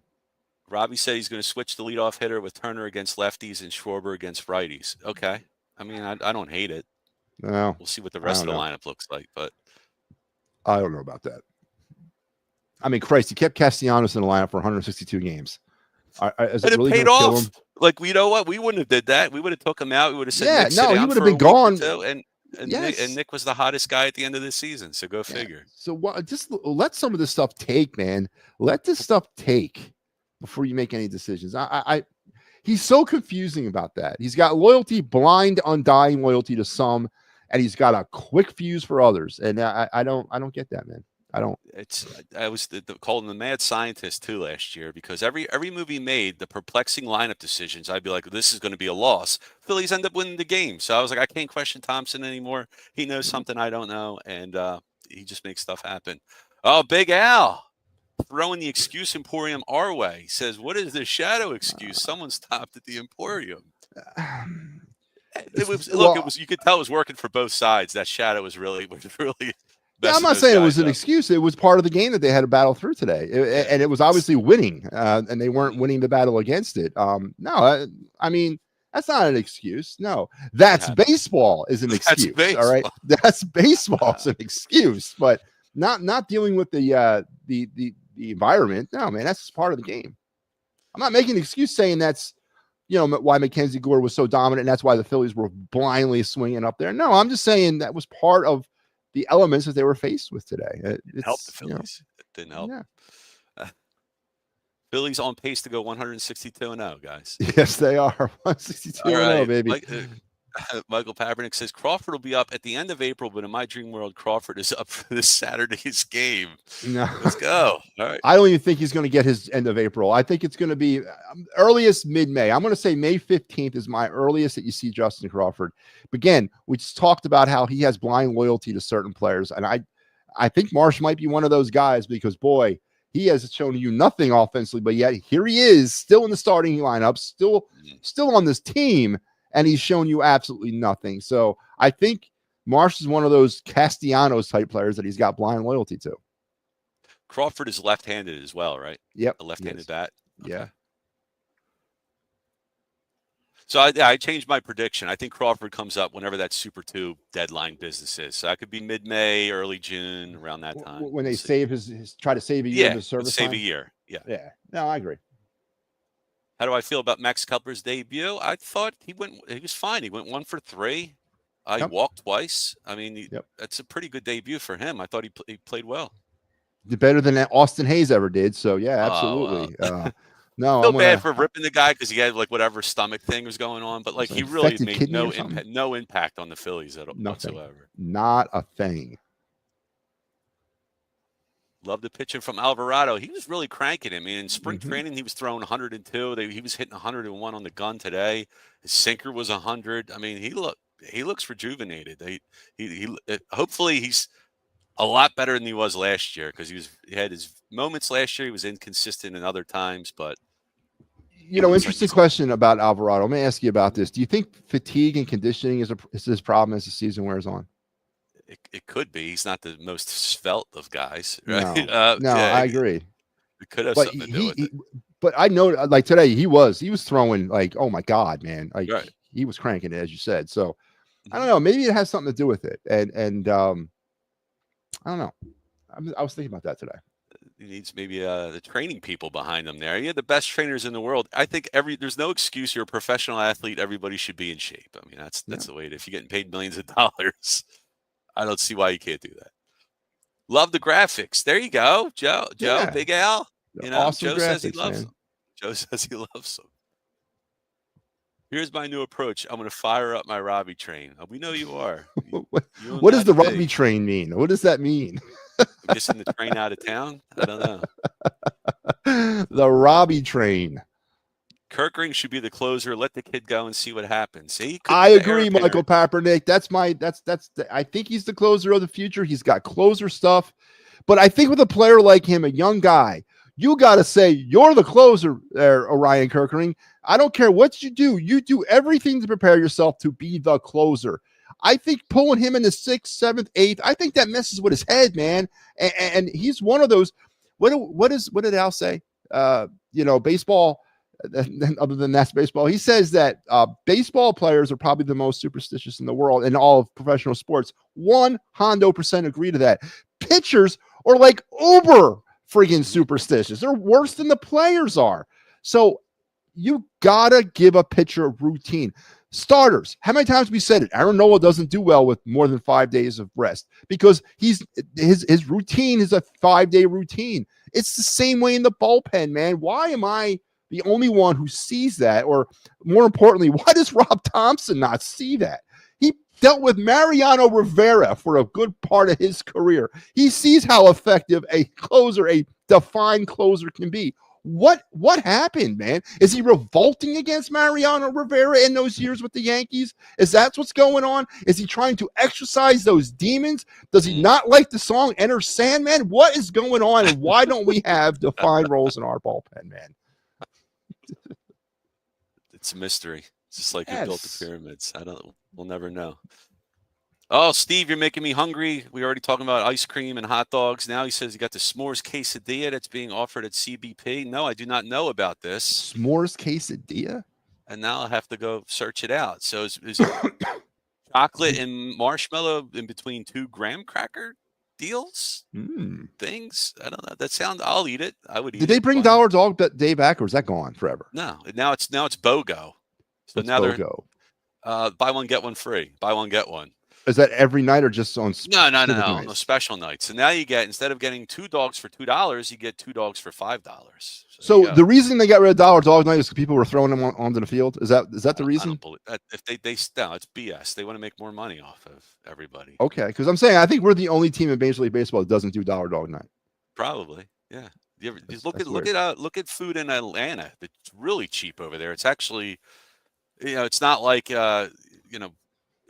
Robbie said he's going to switch the leadoff hitter with Turner against lefties and Schwarber against righties. Okay. I mean, I don't hate it. No. We'll see what the rest of the lineup looks like, but I don't know about that. I mean, Christ, he kept Castellanos in the lineup for 162 games. Is it really paid off? Like, you know what? We wouldn't have did that. We would have took him out. We would have said, he would have been gone. And Nick was the hottest guy at the end of the season. So go figure. So just let some of this stuff take, man. Let this stuff take before you make any decisions. He's so confusing about that. He's got loyalty, blind, undying loyalty to some, and he's got a quick fuse for others. And I don't get that, man. I don't. I was called him the mad scientist too last year, because every move he made, the perplexing lineup decisions, I'd be like, this is going to be a loss. Phillies end up winning the game. So I was like, I can't question Thompson anymore. He knows something I don't know, and he just makes stuff happen. Oh, Big Al throwing the excuse emporium our way. He says, what is the shadow excuse? Someone stopped at the emporium. It was you could tell it was working for both sides. That shadow was really I'm not saying it was an excuse. It was part of the game that they had to battle through today, and it was obviously winning, and they weren't winning the battle against it. No, I mean, that's not an excuse. No, that's baseball is an excuse. All right, that's baseball is an excuse, but not dealing with the environment. No, man, that's just part of the game. I'm not making an excuse saying that's why Mackenzie Gore was so dominant, and that's why the Phillies were blindly swinging up there. No, I'm just saying that was part of the elements that they were faced with today. It helped the Phillies. It didn't help. Yeah. Phillies on pace to go 162-0, guys. Yes, they are. 162-0, baby. Michael Papernick says Crawford will be up at the end of April, but in my dream world, Crawford is up for this Saturday's game. No. Let's go. All right. I don't even think he's going to get his end of April. I think it's going to be earliest mid-May. I'm going to say May 15th is my earliest that you see Justin Crawford. But again, we just talked about how he has blind loyalty to certain players, and I think Marsh might be one of those guys, because boy, he has shown you nothing offensively, but yet here he is still in the starting lineup, still on this team. And he's shown you absolutely nothing. So I think Marsh is one of those Castellanos type players that he's got blind loyalty to. Crawford is left-handed as well, right? Yep. A left-handed bat. Okay. Yeah. So I changed my prediction. I think Crawford comes up whenever that Super 2 deadline business is. So that could be mid-May, early June, around that time. When they save try to save a year of his service save time? a year. Yeah. Yeah. No, I agree. How do I feel about Max Kepler's debut? I thought he was fine. He went 1 for 3. He walked twice. I mean, that's a pretty good debut for him. I thought he played well. Did better than Austin Hayes ever did. So yeah, absolutely. No, feel bad for ripping the guy because he had like whatever stomach thing was going on, but like he really made no impact on the Phillies whatsoever. Not a thing. Love the pitching from Alvarado. He was really cranking him. I mean, in spring training, he was throwing 102. He was hitting 101 on the gun today. His sinker was 100. I mean, he looks rejuvenated. Hopefully he's a lot better than he was last year because he had his moments last year. He was inconsistent in other times, but interesting question about Alvarado. Let me ask you about this. Do you think fatigue and conditioning is his problem as the season wears on? It could be. He's not the most svelte of guys, right? No, I agree. It could have something to do with it. But I know, like today, he was throwing like, oh my God, man, like he was cranking it, as you said. So I don't know. Maybe it has something to do with it, and I don't know. I was thinking about that today. He needs maybe the training people behind him there. He had the best trainers in the world. I think there's no excuse. You're a professional athlete. Everybody should be in shape. I mean, that's the way. If you're getting paid millions of dollars, I don't see why you can't do that. Love the graphics. There you go, Joe. Big Al. Awesome Joe graphics, says he loves man. them. Joe says he loves them. Here's my new approach. I'm going to fire up my Robbie train. We know you are. What does the Robbie train mean? What does that mean? I'm guessing the train out of town? I don't know. The Robbie train. Kirkring should be the closer. Let the kid go and see what happens. I agree, Michael Papernick. I think he's the closer of the future. He's got closer stuff. But I think with a player like him, a young guy, you got to say you're the closer there, Orion Kirkring. I don't care what you do. You do everything to prepare yourself to be the closer. I think pulling him in the 6th, 7th, 8th, I think that messes with his head, man. And he's one of those. What did Al say? Baseball. Other than that's baseball, he says that baseball players are probably the most superstitious in the world in all of professional sports. 100% agree to that. Pitchers are like uber friggin' superstitious. They're worse than the players are. So you gotta give a pitcher a routine. Starters, how many times we said it? Aaron Nola doesn't do well with more than 5 days of rest because his routine is a 5-day routine. It's the same way in the bullpen, man. Why am I the only one who sees that? Or more importantly, why does Rob Thompson not see that? He dealt with Mariano Rivera for a good part of his career. He sees how effective a defined closer can be. What happened, man? Is he revolting against Mariano Rivera in those years with the Yankees? Is that what's going on? Is he trying to exercise those demons? Does he not like the song Enter Sandman? What is going on, and why don't we have defined roles in our bullpen, man? It's a mystery. It's just like who built the pyramids. We'll never know. Oh, Steve, you're making me hungry. We were already talking about ice cream and hot dogs. Now he says he got the s'mores quesadilla that's being offered at CBP. No, I do not know about this. S'mores quesadilla? And now I'll have to go search it out. So is chocolate and marshmallow in between 2 graham cracker deals? Things? I don't know. I'll eat it. I would eat it. Did they bring Dollar Dog Day back, or is that gone forever? No. Now it's BOGO. So now BOGO. They're buy one, get one free. Buy one, get one. Is that every night or just on? No. On the special nights. So now you get, instead of getting 2 dogs for $2, you get 2 dogs for $5. So the reason they got rid of Dollar Dog Night is because people were throwing them onto the field. Is that the reason? I don't believe that. If it's BS. They want to make more money off of everybody. Okay, because I'm saying I think we're the only team in Major League Baseball that doesn't do Dollar Dog Night. Probably, yeah. Look at food in Atlanta. It's really cheap over there. It's actually, it's not like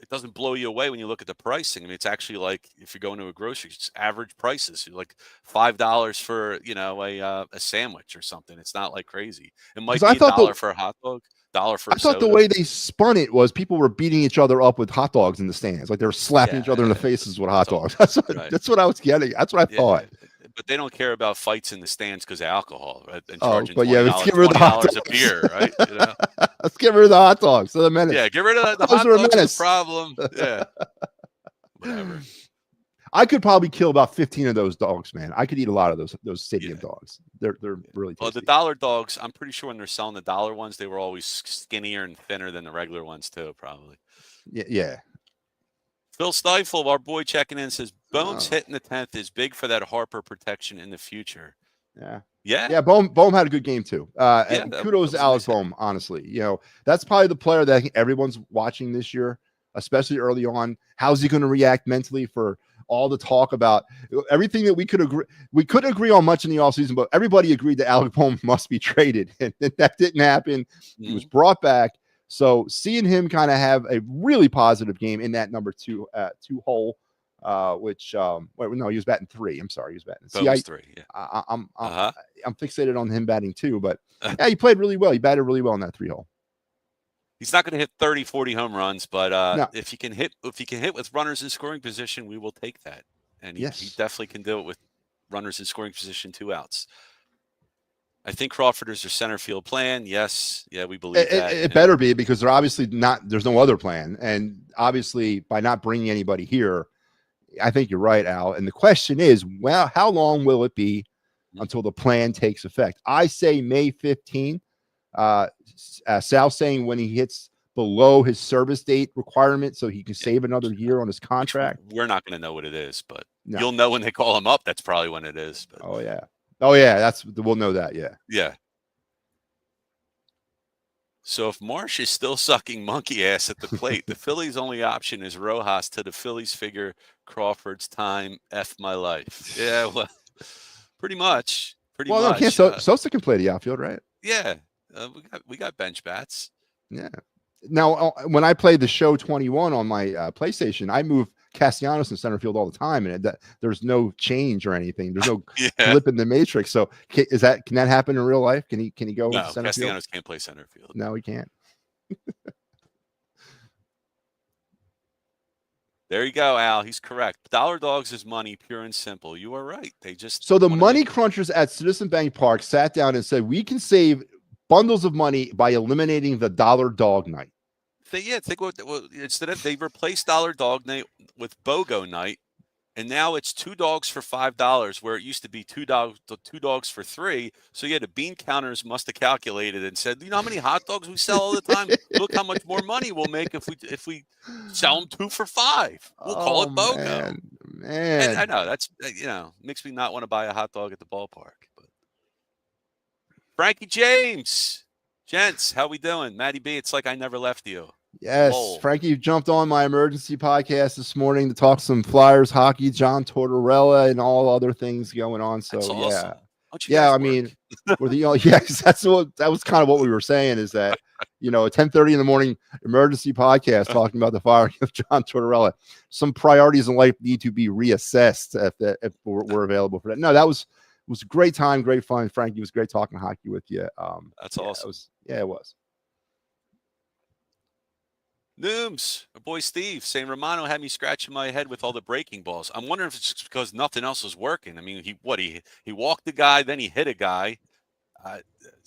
it doesn't blow you away when you look at the pricing. I mean, it's actually like if you're going to a grocery, it's average prices. You're like $5 for a sandwich or something. It's not like crazy. It might be $1 for a hot dog, $1 for a soda. I thought the way they spun it was people were beating each other up with hot dogs in the stands, like they were slapping each other in the faces with hot dogs. That's what I was getting. That's what I thought. But they don't care about fights in the stands because of alcohol, right? And Oh, charging but yeah, let's get rid of the hot $20 a dogs. beer, right? You know? Let's get rid of the hot dogs. So the menace. Yeah, get rid of the Those hot are a dogs. Are the menace. problem. Yeah, whatever. I could probably kill about 15 of those dogs, man. I could eat a lot of those stadium dogs. They're really tasty. Well, the dollar dogs, I'm pretty sure when they're selling the dollar ones, they were always skinnier and thinner than the regular ones too, probably. Yeah. Phil Stifle, our boy, checking in, says Bohm's hit in the 10th is big for that Harper protection in the future. Yeah. Bohm had a good game too. And kudos to Alex Bohm, honestly. You know, that's probably the player that I think everyone's watching this year, especially early on. How's he going to react mentally for all the talk about everything that we couldn't agree on much in the offseason, but everybody agreed that Alex Bohm must be traded, and that didn't happen. He was brought back. So seeing him kind of have a really positive game in that number two hole, which he was batting 3. I'm sorry, he was batting 3. Yeah, I'm fixated on him batting 2, but yeah, he played really well. He batted really well in that 3 hole. He's not going to hit 30, 40 home runs, but No. if he can hit with runners in scoring position, we will take that. And he definitely can do it with runners in scoring position, 2 outs. I think Crawford is their center field plan. Yes. Yeah, we believe that. It better be, because they're obviously there's no other plan. And obviously by not bringing anybody here, I think you're right, Al. And the question is, well, how long will it be until the plan takes effect? I say May 15th. Sal saying when he hits below his service date requirement, so he can save another year on his contract. We're not going to know what it is, but you'll know when they call him up. That's probably when it is. But. Oh yeah, we'll know that. Yeah. So if Marsh is still sucking monkey ass at the plate, the Phillies' only option is Rojas till the Phillies figure Crawford's time. F my life. Yeah, well, pretty much. No, Sosa can play the outfield, right? Yeah. We got bench bats. Yeah. Now, when I play the show 21 on my PlayStation, I move Castellanos in center field all the time, and there's no change or anything. There's no flip in the matrix. So, can that happen in real life? Can he go into center Castellanos field? can't play center field. No, he can't. There you go, Al. He's correct. Dollar dogs is money, pure and simple. You are right. So the money crunchers at Citizen Bank Park sat down and said, we can save bundles of money by eliminating the dollar dog night. Instead of they replaced dollar dog night with BOGO night, and now it's $2 for $5, where it used to be $2 for $3. So the bean counters must have calculated and said, you know how many hot dogs we sell all the time? Look how much more money we'll make if we sell them 2 for $5. We'll call it BOGO. Man. And I know that's makes me not want to buy a hot dog at the ballpark. But Frankie James, gents, how we doing? Matty B, it's like I never left you. Yes, Frankie jumped on my emergency podcast this morning to talk some Flyers hockey, John Tortorella, and all other things going on. So that's awesome. I mean, we're the only that was kind of what we were saying, is that at 10:30 in the morning emergency podcast talking about the firing of John Tortorella. Some priorities in life need to be reassessed if we're available for that. No, that was a great time, great fun. Frankie, it was great talking hockey with you. That's awesome. It was. Nooms, our boy Steve, saying Romano had me scratching my head with all the breaking balls. I'm wondering if it's just because nothing else was working. I mean, he walked the guy, then he hit a guy.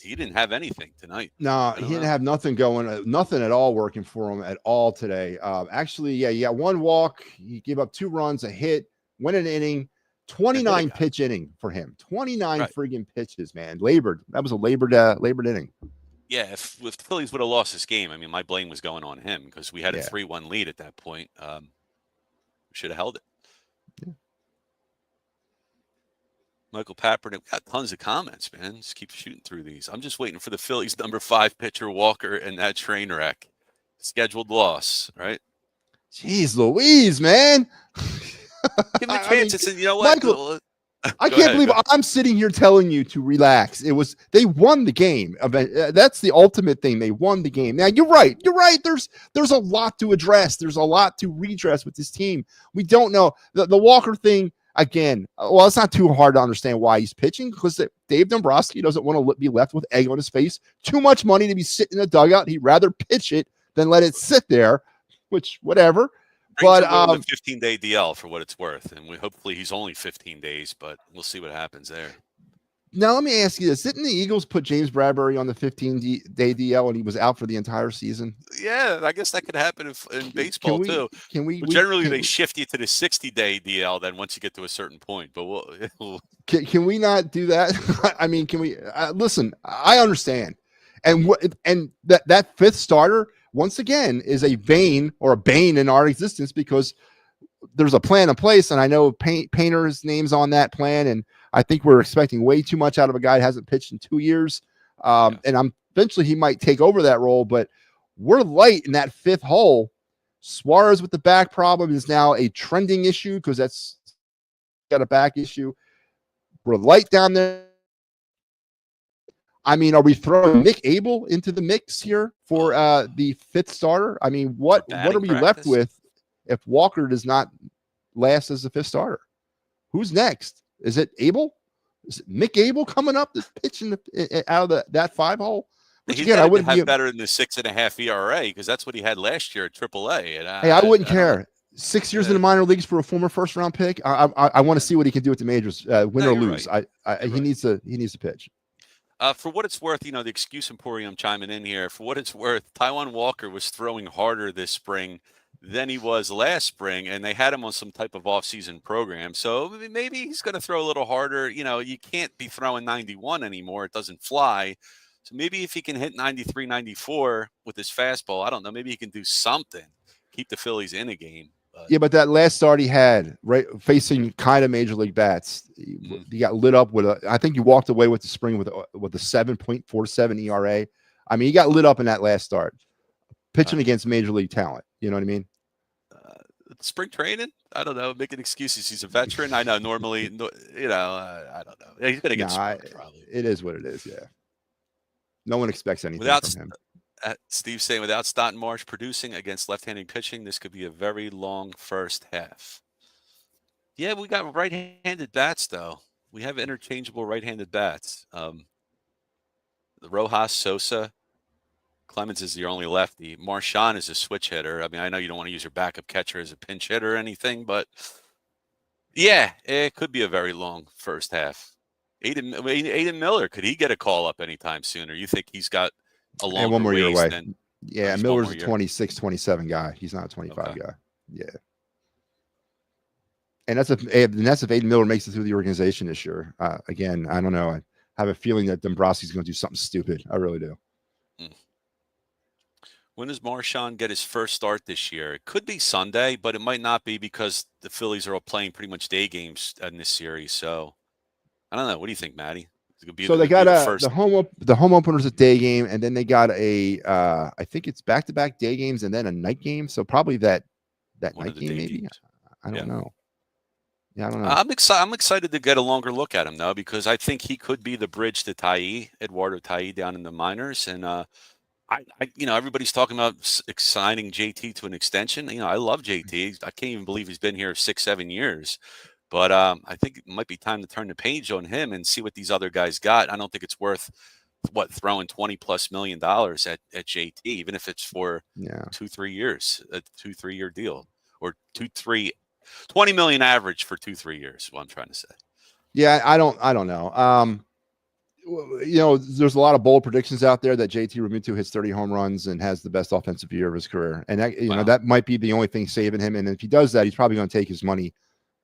He didn't have anything tonight. No, he didn't have nothing going, nothing at all working for him at all today. Actually, he got 1 walk. He gave up 2 runs, a hit, went an inning, 29 pitch inning for him. 29 friggin' pitches, man. Labored. That was a labored inning. Yeah, if the Phillies would have lost this game, I mean, my blame was going on him because we had a 3-1 lead at that point. We should have held it. Yeah. Michael Pappernick, we got tons of comments, man. Just keep shooting through these. I'm just waiting for the Phillies number 5 pitcher Walker and that train wreck. Scheduled loss, right? Jeez Louise, man. Give him a chance. You know what? Michael, I can't believe I'm sitting here telling you to relax. They won the game. That's the ultimate thing. They won the game. Now you're right. There's a lot to address. There's a lot to redress with this team. We don't know the Walker thing again. Well, it's not too hard to understand why he's pitching, because Dave Dombrowski doesn't want to be left with egg on his face. Too much money to be sitting in the dugout. He'd rather pitch it than let it sit there, which whatever. Stranger But willing the 15-day DL for what it's worth, and hopefully he's only 15 days, but we'll see what happens there. now let me ask you this: didn't the Eagles put James Bradbury on the 15-day DL and he was out for the entire season? Yeah, I guess that could happen in Can baseball we? too. Can we? But We generally, can. they shift you to the 60-day DL then once you get to a certain point. But Can we not do that? I mean, can we listen? I understand, and that fifth starter once again is a bane in our existence because there's a plan in place, and I know Painter's name's on that plan, and I think we're expecting way too much out of a guy who hasn't pitched in 2 years, and I'm eventually he might take over that role, but we're light in that fifth hole. Suarez with the back problem is now a trending issue because that's got a back issue. We're light down there. I mean, are we throwing Nick Abel into the mix here for the fifth starter? I mean, what are we left with if Walker does not last as the fifth starter? Who's next? Is it Abel? Is it Nick Abel coming up to pitch out of that 5 hole? Which again, I wouldn't have better than the 6.5 ERA because that's what he had last year at AAA. And I wouldn't care. 6 years in the minor leagues for a former first-round pick. I want to see what he can do at the majors, win or lose. Right. He needs to pitch. For what it's worth, the excuse emporium chiming in here. For what it's worth, Taijuan Walker was throwing harder this spring than he was last spring, and they had him on some type of off-season program. So maybe he's going to throw a little harder. You can't be throwing 91 anymore. It doesn't fly. So maybe if he can hit 93, 94 with his fastball, I don't know. Maybe he can do something, keep the Phillies in a game. But that last start he had, right, facing kind of major league bats, he got lit up with I think he walked away with the spring with a 7.47 ERA. I mean, he got lit up in that last start, pitching against major league talent. You know what I mean? Spring training? I don't know. Making excuses. He's a veteran. I know. Normally, I don't know. He's going to get smoked, probably. It is what it is. Yeah. No one expects anything from him. Steve saying, without Stanton Marsh producing against left-handed pitching, this could be a very long first half. Yeah, we got right-handed bats, though. We have interchangeable right-handed bats. The Rojas, Sosa, Clemens is your only lefty. Marchand is a switch hitter. I mean, I know you don't want to use your backup catcher as a pinch hitter or anything, but yeah, it could be a very long first half. Aiden Miller, could he get a call up anytime soon, or you think he's got a longer one more year away? Yeah, Miller's a 26, 27 guy. He's not a 25 guy. Yeah. And that's if Aiden Miller makes it through the organization this year. Again, I don't know. I have a feeling that Dombrowski's going to do something stupid. I really do. When does Marchand get his first start this year? It could be Sunday, but it might not be because the Phillies are all playing pretty much day games in this series. So I don't know. What do you think, Matty? So they got the home openers a day game, and then they got I think it's back-to-back day games and then a night game. So probably that night game maybe. I don't know. Yeah, I don't know. I'm excited to get a longer look at him though, because I think he could be the bridge to Eduardo Taillé down in the minors, and everybody's talking about signing JT to an extension. I love JT. I can't even believe he's been here 6-7 years. But I think it might be time to turn the page on him and see what these other guys got. I don't think it's worth throwing $20+ million at JT, even if it's for 2-3 years, a 2-3 year deal, or 20 million average for 2-3 years. Is what I'm trying to say. Yeah, I don't know. There's a lot of bold predictions out there that JT Realmuto hits 30 home runs and has the best offensive year of his career, and that that might be the only thing saving him. And if he does that, he's probably going to take his money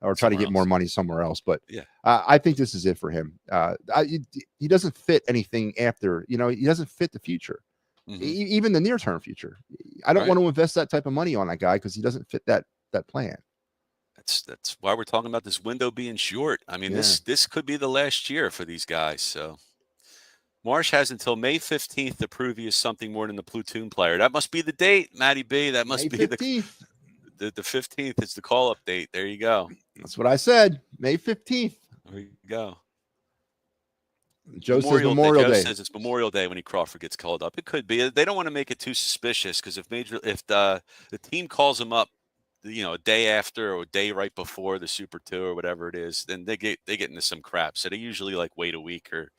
or try to get more money somewhere else. But I think this is it for him. He doesn't fit anything after, he doesn't fit the future, even the near-term future. I don't want to invest that type of money on that guy because he doesn't fit that plan. That's why we're talking about this window being short. I mean, this could be the last year for these guys. So Marsh has until May 15th to prove he is something more than the platoon player. That must be the date, Matty B. That must be the 15th is the call-up date. There you go. That's what I said. May 15th. There you go. Joe says Memorial Day. Joe says it's Memorial Day when Crawford gets called up. It could be. They don't want to make it too suspicious because if the team calls him up, a day after or a day right before the Super 2 or whatever it is, then they get into some crap. So they usually wait a week or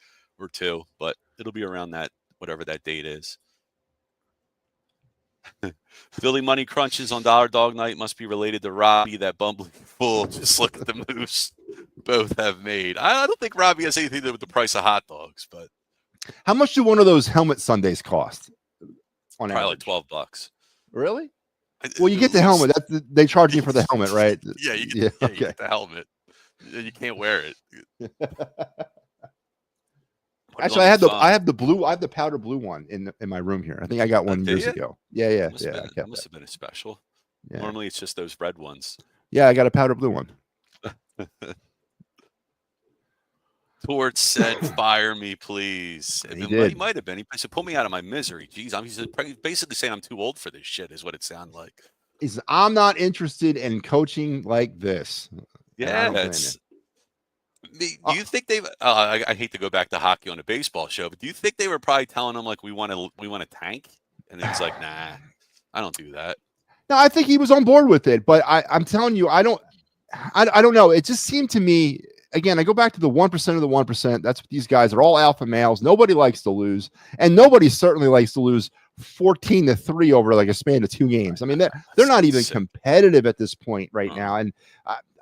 two, but it'll be around that, whatever that date is. Philly money crunches on Dollar Dog Night must be related to Robbie, that bumbling fool. Just look at the moves both have made. I don't think Robbie has anything to do with the price of hot dogs, but How much do one of those helmet Sundays cost? On probably average? like $12. Really? Well, you get the helmet. They charge you for the helmet, right? Yeah, you Yeah, you okay. get the helmet. You can't wear it. Actually, I have the powder blue one in my room here. I think I got one years ago. Yeah. That must have been a special. Yeah. Normally, it's just those red ones. Yeah, I got a powder blue one. Torch said, "Fire me, please." He might have been. He said, "Pull me out of my misery." Jeez, he's basically saying I'm too old for this shit. Is what it sounded like. I'm not interested in coaching like this. Yeah, do you think they've? I hate to go back to hockey on a baseball show, but do you think they were probably telling him like we want to tank, and he's like, "Nah, I don't do that." No, I think he was on board with it, but I'm telling you, I don't know. It just seemed to me. Again, I go back to the 1% of the 1%. That's what these guys are, all alpha males. Nobody likes to lose, and nobody certainly likes to lose 14-3 over like a span of 2 games. I mean, they're not even competitive at this point right now, and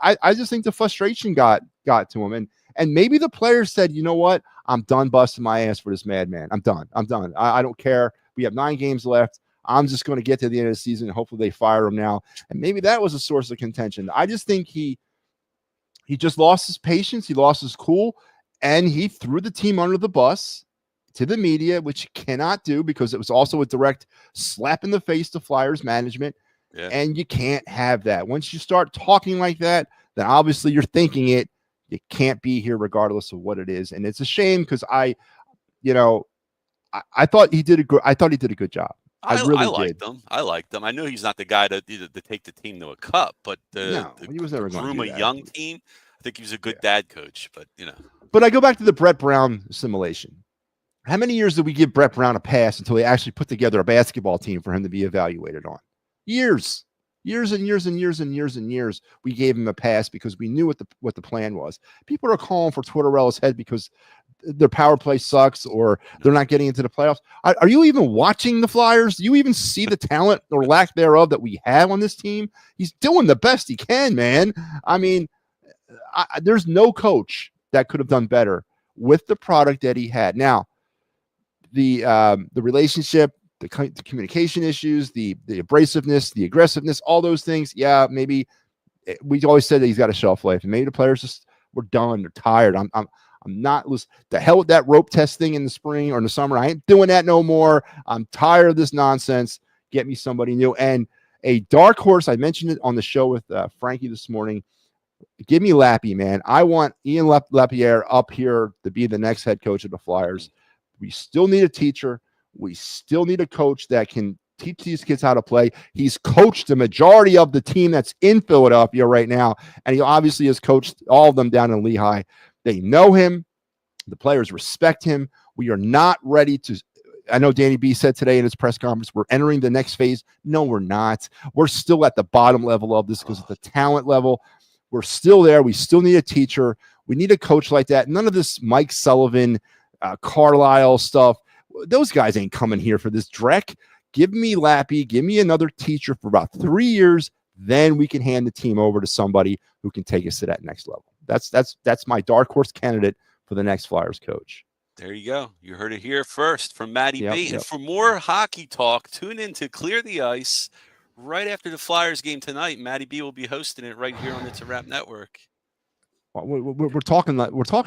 I just think the frustration got to him, and maybe the players said, you know what, I'm done busting my ass for this madman. I'm done. I don't care. We have 9 games left. I'm just going to get to the end of the season, and hopefully they fire him now. And maybe that was a source of contention. I just think he just lost his patience. He lost his cool, and he threw the team under the bus to the media, which you cannot do because it was also a direct slap in the face to Flyers management. Yeah. And you can't have that. Once you start talking like that, then obviously you're thinking it. You can't be here regardless of what it is. And it's a shame because I thought he did a good job. I really liked him. I liked him. I knew he's not the guy to take the team to a cup, but he was never going to groom a young team. I think he was a good dad coach, but But I go back to the Brett Brown simulation. How many years did we give Brett Brown a pass until he actually put together a basketball team for him to be evaluated on? Years and years. We gave him a pass because we knew what the plan was. People are calling for Tortorella's head because their power play sucks or they're not getting into the playoffs. Are you even watching the Flyers? Do you even see the talent or lack thereof that we have on this team? He's doing the best he can, man. I mean, there's no coach that could have done better with the product that he had. Now, the relationship, the communication issues, the abrasiveness, the aggressiveness, all those things. Yeah, maybe we always said that he's got a shelf life, and maybe the players just were done. They're tired. I'm not listening. The hell with that rope test thing in the spring or in the summer. I ain't doing that no more. I'm tired of this nonsense. Get me somebody new. And a dark horse, I mentioned it on the show with Frankie this morning. Give me Lappy, man. I want Ian Lapierre up here to be the next head coach of the Flyers. We still need a teacher. We still need a coach that can teach these kids how to play. He's coached the majority of the team that's in Philadelphia right now, and he obviously has coached all of them down in Lehigh. They know him. The players respect him. We are not ready to – I know Danny B said today in his press conference, we're entering the next phase. No, we're not. We're still at the bottom level of this because of the talent level. We're still there. We still need a teacher. We need a coach like that. None of this Mike Sullivan, Carlisle stuff. Those guys ain't coming here for this dreck. Give me Lappy. Give me another teacher for about 3 years. Then we can hand the team over to somebody who can take us to that next level. That's my dark horse candidate for the next Flyers coach. There you go. You heard it here first from Matty B. And for more hockey talk, tune in to Clear the Ice right after the Flyers game tonight. Matty B will be hosting it right here on It's a Wrap Network. We're talking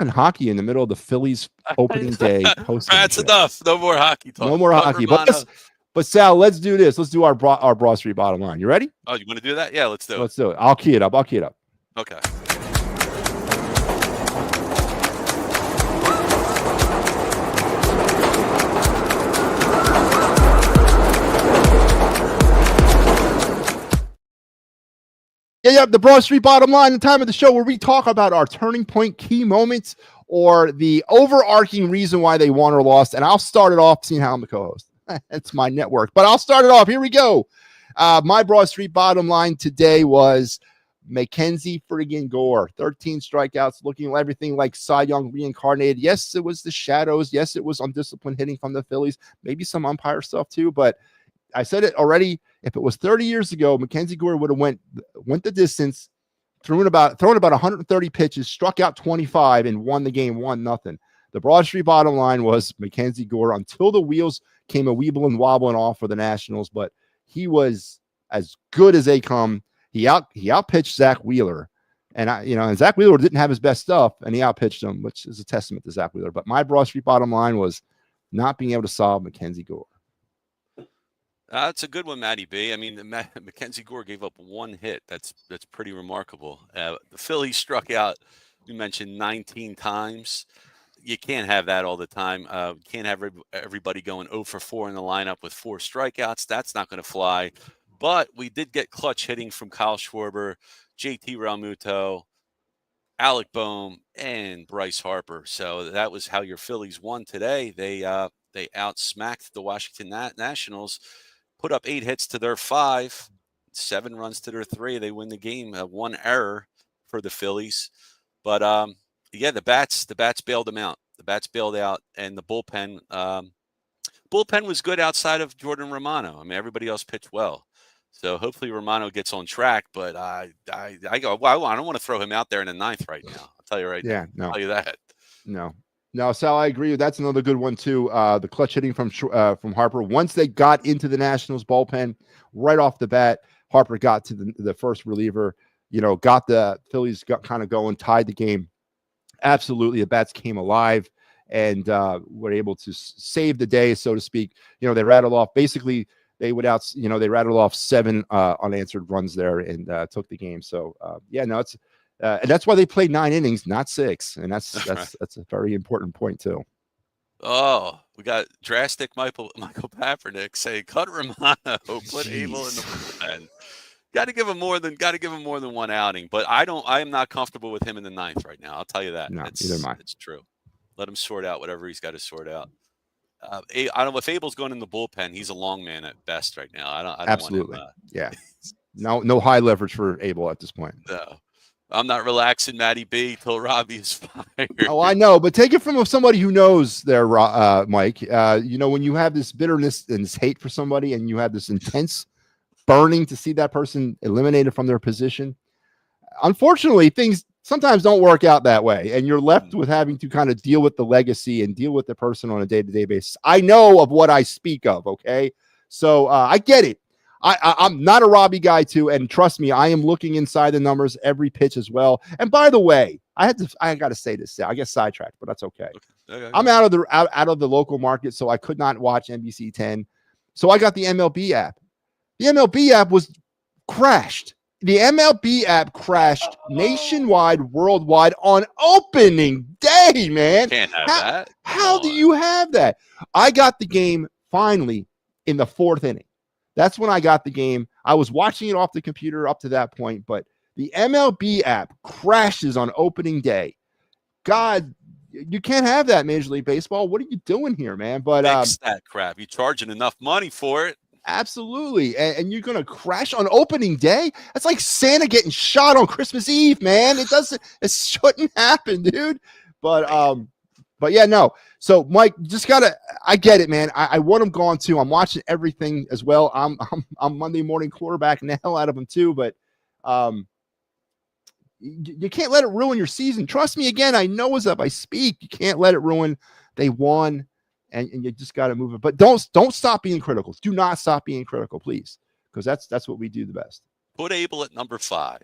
hockey in the middle of the Phillies opening day post. That's enough. No more hockey talk. No more hockey. But Sal, let's do this. Let's do our Broad Street bottom line. You ready? Oh, you want to do that? Yeah, let's do it. Let's do it. I'll key it up. Okay. Yeah, the Broad Street bottom line, the time of the show where we talk about our turning point key moments or the overarching reason why they won or lost. And I'll start it off, seeing how I'm the co-host. It's my network, but I'll start it off. Here we go. My Broad Street bottom line today was Mackenzie friggin' Gore. 13 strikeouts, looking everything like Cy Young reincarnated. Yes, it was the shadows. Yes, it was undisciplined hitting from the Phillies. Maybe some umpire stuff too, but I said it already. If it was 30 years ago, Mackenzie Gore would have went the distance, thrown about 130 pitches, struck out 25, and won the game 1-0. The Broad Street bottom line was Mackenzie Gore until the wheels came a weebling wobbling off for the Nationals, but he was as good as they come. He outpitched Zach Wheeler. And Zach Wheeler didn't have his best stuff, and he outpitched him, which is a testament to Zach Wheeler. But my Broad Street bottom line was not being able to solve Mackenzie Gore. That's a good one, Matty B. I mean, Mackenzie Gore gave up one hit. That's pretty remarkable. The Phillies struck out, you mentioned, 19 times. You can't have that all the time. You can't have everybody going 0 for 4 in the lineup with 4 strikeouts. That's not going to fly. But we did get clutch hitting from Kyle Schwarber, JT Realmuto, Alec Boehm, and Bryce Harper. So that was how your Phillies won today. They outsmacked the Washington Nationals, put up 8 hits to their 5, 7 runs to their 3. They win the game. 1 error for the Phillies. But yeah, the bats bailed them out. The bats bailed out, and the bullpen was good outside of Jordan Romano. I mean, everybody else pitched well. So hopefully Romano gets on track, but I don't want to throw him out there in the 9th right now. I'll tell you right now. No. I'll tell you that. No, Sal, I agree. That's another good one too. The clutch hitting from Harper. Once they got into the Nationals bullpen, right off the bat, Harper got to the first reliever. Got the Phillies kind of going, tied the game. Absolutely, the bats came alive and were able to save the day, so to speak. They rattled off basically. They rattled off 7 unanswered runs there and took the game. So it's and that's why they played 9 innings, not 6, and that's a very important point too. Oh, we got drastic Michael Papernick saying cut Romano, put Abel in the bullpen. Got to give him more than one outing, but I am not comfortable with him in the 9th right now. I'll tell you that. No, neither am I. It's true. Let him sort out whatever he's got to sort out. I don't know if Abel's going in the bullpen. He's a long man at best right now. I don't Absolutely. want him, yeah. No high leverage for Abel at this point. No. I'm not relaxing, Matty B, till Robbie is fired. Oh, I know, but take it from somebody who knows there, Mike. When you have this bitterness and this hate for somebody and you have this intense burning to see that person eliminated from their position, unfortunately, things sometimes don't work out that way, and you're left with having to kind of deal with the legacy and deal with the person on a day-to-day basis. I know of what I speak of, okay? So I get it. I'm not a Robbie guy too, and trust me, I am looking inside the numbers every pitch as well. And by the way, I got to say this. I get sidetracked, but that's okay. I'm out of the local market, so I could not watch NBC 10. So I got the MLB app. The MLB app was crashed. The MLB app crashed nationwide, worldwide on opening day, man. Can't have that. How do you have that? I got the game finally in the 4th inning. That's when I got the game. I was watching it off the computer up to that point, but the MLB app crashes on opening day. God, you can't have that, Major League Baseball. What are you doing here, man? But fix that crap. You're charging enough money for it. Absolutely. And you're going to crash on opening day? That's like Santa getting shot on Christmas Eve, man. It shouldn't happen, dude. But yeah, no. So Mike, I get it, man. I want him gone too. I'm watching everything as well. I'm Monday morning quarterbacking the hell out of him too, but you can't let it ruin your season. Trust me, again, I know as I speak, you can't let it ruin. They won. And you just got to move it. But don't stop being critical. Do not stop being critical, please, because that's what we do the best. Put Abel at number 5.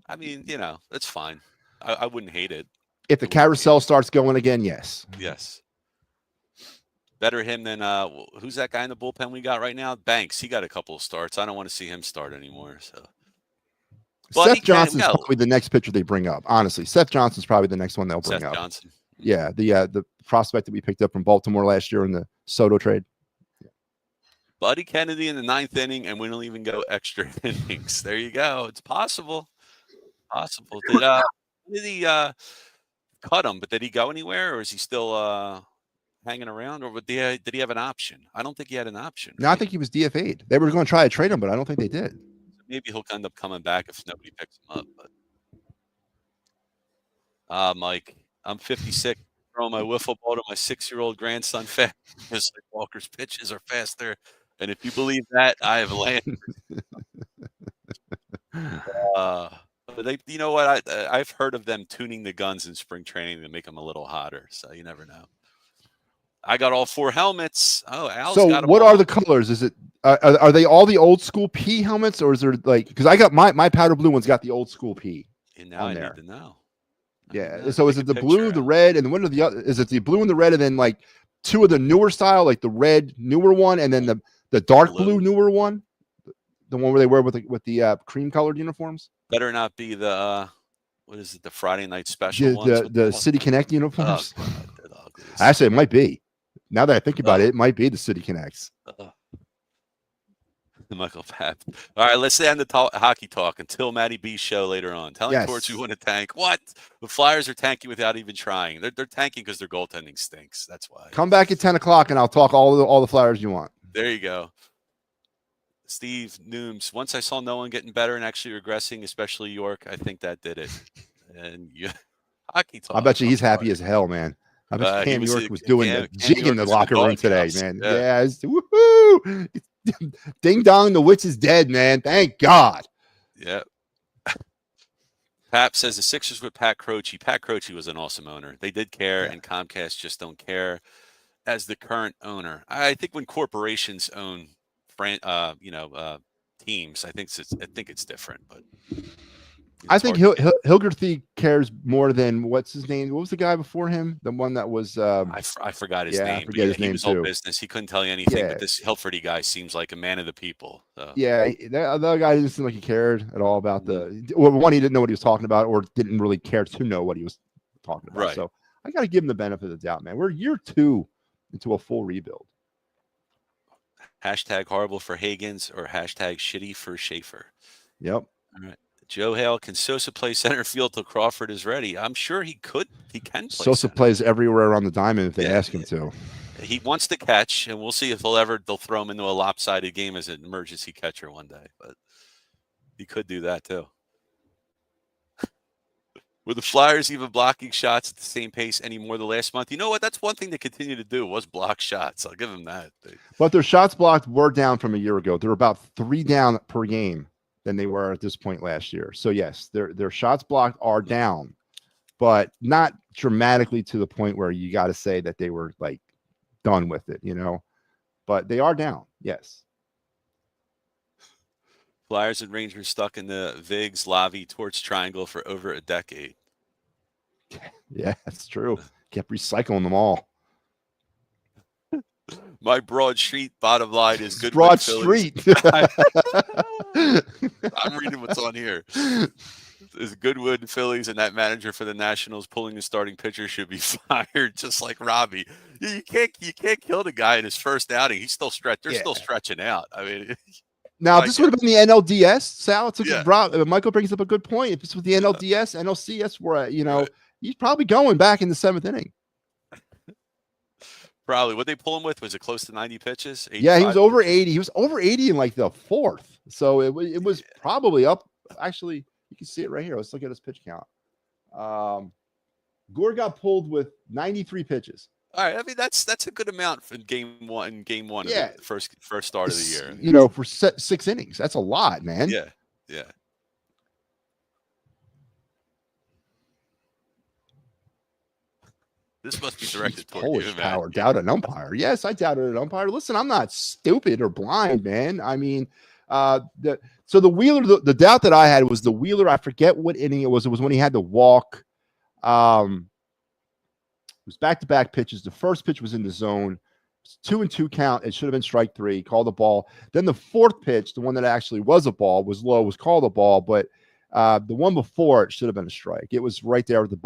I mean, that's fine. I wouldn't hate it. If the carousel starts going again, yes. Yes. Better him than who's that guy in the bullpen we got right now? Banks. He got a couple of starts. I don't want to see him start anymore. So Seth Johnson's probably the next pitcher they bring up. Honestly, Seth Johnson's probably the next one they'll bring up. Johnson. Yeah, the prospect that we picked up from Baltimore last year in the Soto trade. Yeah. Buddy Kennedy in the 9th inning, and we don't even go extra innings. There you go. It's possible. Did he cut him? But did he go anywhere, or is he still hanging around, or did he have an option? I don't think he had an option. No, I think he was DFA'd. They were going to try to trade him, but I don't think they did. Maybe he'll end up coming back if nobody picks him up. But Mike, I'm 56. Throwing my wiffle ball to my 6-year-old grandson fast. Just like Walker's pitches are faster And if you believe that, I have landed. But you know what? I've heard of them tuning the guns in spring training to make them a little hotter. So you never know. I got all 4 helmets. Oh, Al's So got them what all. are the colors? Is it are they all the old school P helmets, or is there like, because I got my powder blue one's got the old school P And now on I there. need to know. Yeah. So is Take it a the blue, picture, the Al. red, and what are the other? Is it the blue and the red, and then like 2 of the newer style, like the red newer one, and then the dark blue Hello? newer one, the one where they wear with the cream colored uniforms? Better not be the what is it? The Friday night special The ones. the, What the the hell? City Connect Oh uniforms. God, they're the ugliest. Actually, it might be. Now that I think about Ugh. it, it might be the City Connects. Michael Pap. All right, let's end the hockey talk until Matty B's show later on. Telling Torch we want to tank. What? The Flyers are tanking without even trying. They're tanking because their goaltending stinks. That's why. Come back at 10 o'clock and I'll talk all the Flyers you want. There you go. Steve Nooms. Once I saw no one getting better and actually regressing, especially York, I think that did it. And hockey talk. I bet you he's happy as hell, man. I bet Cam York was doing the jig in the locker room today, man. Yeah, woohoo! Ding dong, the witch is dead, man. Thank God. Yeah. Pap says the Sixers with Pat Croce. Pat Croce was an awesome owner. They did care, and Comcast just don't care as the current owner. I think when corporations own teams, I think it's different, but I think Hilgerthy cares more than what's his name? What was the guy before him? The one that was I forgot his name. I forget his name he was too. all business. He couldn't tell you anything. But this Hilferty guy seems like a man of the people. So. Yeah, the other guy didn't seem like he cared at all about one. He didn't know what he was talking about, or didn't really care to know what he was talking about. Right. So I got to give him the benefit of the doubt, man. We're year 2 into a full rebuild. Hashtag horrible for Higgins or hashtag shitty for Schaefer. Yep. All right. Joe Hale, can Sosa play center field till Crawford is ready? I'm sure he could. He can play Sosa center. plays everywhere around the diamond if they ask him to. He wants to catch, and we'll see if they'll throw him into a lopsided game as an emergency catcher one day. But he could do that too. Were the Flyers even blocking shots at the same pace anymore the last month? You know what? That's one thing they continue to do was block shots. I'll give them that. But their shots blocked were down from a year ago. They're about 3 down per game than they were at this point last year. So yes, their shots blocked are down, but not dramatically to the point where you got to say that they were like done with it, but they are down. Yes. Flyers and Rangers stuck in the Viggs, Lavi, Torch triangle for over a decade. Yeah, that's true. Kept recycling them all. My Broad Street bottom line is good. Broad Street. I'm reading what's on here. Is Goodwood, Phillies, and that manager for the Nationals pulling the starting pitcher should be fired, just like Robbie. You can't kill the guy in his first outing. He's still They're still stretching out. I mean, now this would have been the NLDS. Sal, Michael brings up a good point. If this was the NLDS, NLCS, where he's probably going back in the 7th inning. Probably. What they pull him with, was it close to 90 pitches? 85? Yeah, he was over 80. He was over 80 in like the 4th. So it was probably up. Actually, you can see it right here. Let's look at his pitch count. Gore got pulled with 93 pitches. All right. I mean, that's a good amount for game one of the first start of the year. For 6 innings. That's a lot, man. Yeah. Yeah. This must be directed toward Polish you, man. power. Doubt an umpire. Yes, I doubted an umpire. Listen, I'm not stupid or blind, man. I mean, the Wheeler, the doubt that I had was the Wheeler. I forget what inning it was. It was when he had to walk. It was back-to-back pitches. The first pitch was in the zone. It was 2-2 count. It should have been strike 3. Called the ball. Then the 4th pitch, the one that actually was a ball, was low. Was called a ball, but the one before it should have been a strike. It was right there at the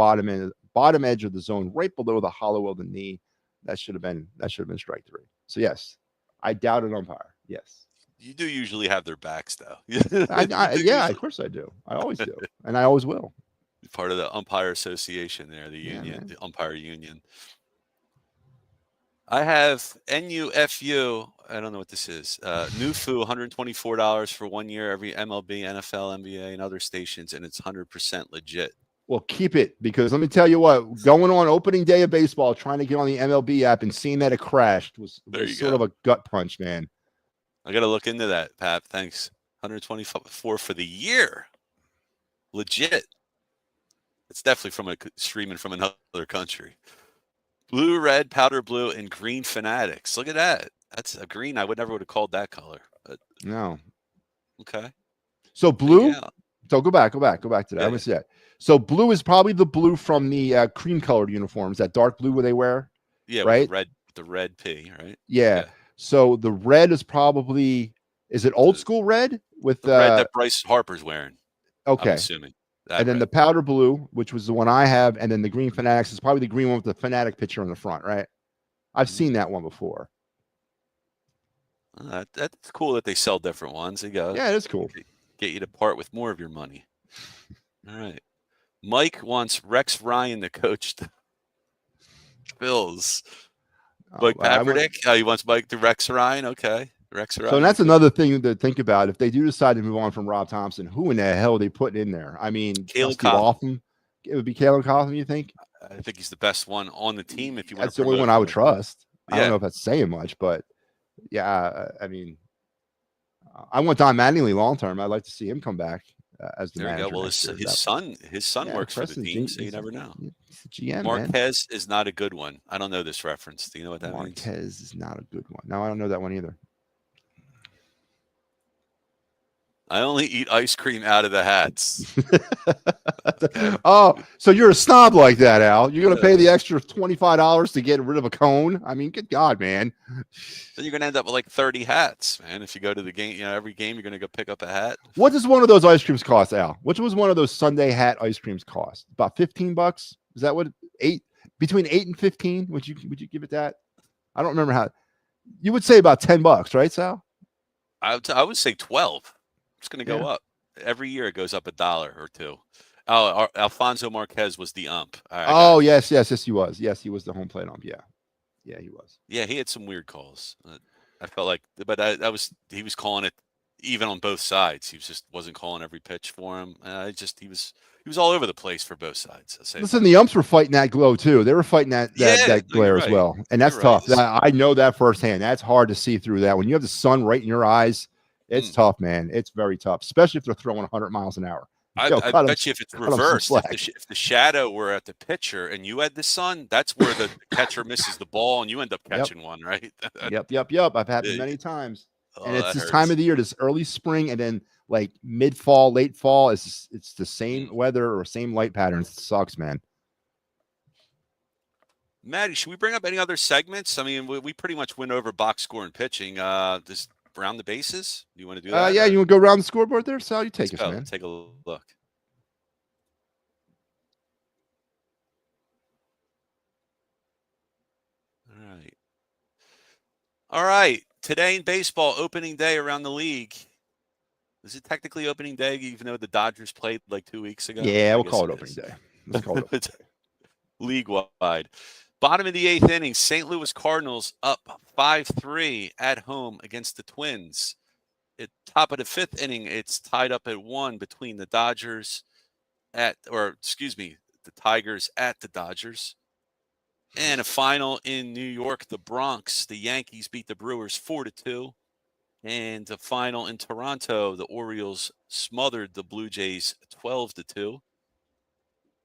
bottom edge of the zone, right below the hollow of the knee. That should have been strike 3. So yes, I doubt an umpire. Yes. You do usually have their backs, though. Yeah, of course I do. I always do, and I always will. Part of the umpire association there, the union, the umpire union. I have NUFU. I don't know what this is. NUFU, $124 for 1 year, every MLB, NFL, NBA, and other stations, and it's 100% legit. Well, keep it, because let me tell you what, going on opening day of baseball, trying to get on the MLB app and seeing that it crashed was sort of a gut punch, man. I got to look into that, Pap. Thanks. 124 for the year. Legit. It's definitely streaming from another country. Blue, red, powder blue, and green Fanatics. Look at that. That's a green. I would never would have called that color. But No. okay. So blue. Yeah. So go back to that. Yeah. I'm gonna see that. So blue is probably the blue from the cream colored uniforms, that dark blue where they wear. Yeah, right? with the red P, right? Yeah. So the red is probably, is it old school red with the red that Bryce Harper's wearing? Okay. I'm assuming. And then the powder blue, which was the one I have, and then the green Fanatics is probably the green one with the Fanatic picture on the front, right? I've seen that one before. That's cool that they sell different ones. They go. Yeah, it is cool. Get you to part with more of your money. All right. Mike wants Rex Ryan to coach the Phillies. Mike Paperdick. He wants Mike to Rex Ryan. Okay. Rex Ryan. So that's another thing to think about. If they do decide to move on from Rob Thompson, who in the hell are they putting in there? I mean, Caleb Cotham. It would be Caleb Cotham, you think? I think he's the best one on the team. If you want, that's the only one I would trust. I don't know if that's saying much, but yeah, I mean, I want Don Mattingly long term. I'd like to see him come back as the manager. Well, his son works for the team, so you never know. GM, Marquez is not a good one. I don't know this reference. Do you know what that means? Marquez is not a good one. No, I don't know that one either. I only eat ice cream out of the hats. Okay. Oh, so you're a snob like that, Al. You're going to pay the extra $25 to get rid of a cone? I mean, good God, man. Then you're going to end up with like 30 hats, man. If you go to the game, every game you're going to go pick up a hat. What does one of those ice creams cost, Al? Which was one of those Sunday hat ice creams cost? About $15? Is that what between 8 and 15? Would you give it that? I don't remember how. You would say about $10, right, Sal? I would say 12. It's going to go up every year. It goes up $1 or $2. Oh, Alfonso Marquez was the ump. Yes, he was. Yes, he was the home plate ump. Yeah, he was. Yeah, he had some weird calls. I felt like, but he was calling it even on both sides. He wasn't calling every pitch for him. He was all over the place for both sides. Listen, the umps were fighting that glow too. They were fighting that glare as well, and that's tough. I know that firsthand. That's hard to see through that when you have the sun right in your eyes. It's tough, man. It's very tough, especially if they're throwing 100 miles an hour. I bet you if it's reversed, if the shadow were at the pitcher and you had the sun, that's where the catcher misses the ball and you end up catching one, right? Yep. I've had it many times. And it's this time of the year, this early spring, and then like mid-fall, late fall. It's the same weather or same light patterns. It sucks, man. Maddie, should we bring up any other segments? I mean, we pretty much went over box score and pitching. Just around the bases? Do you want to do that? Yeah, you want to go around the scoreboard there? Sal, you take us, man. Take a look. All right. Today in baseball, opening day around the league. Is it technically opening day, even though the Dodgers played like 2 weeks ago? Yeah, we'll call it opening day. Let's call it league-wide. Bottom of the 8th inning, St. Louis Cardinals up 5-3 at home against the Twins. At top of the 5th inning, it's tied up at 1 between the the Tigers at the Dodgers. And a final in New York, the Bronx. The Yankees beat the Brewers 4-2. And the final in Toronto, the Orioles smothered the Blue Jays 12-2.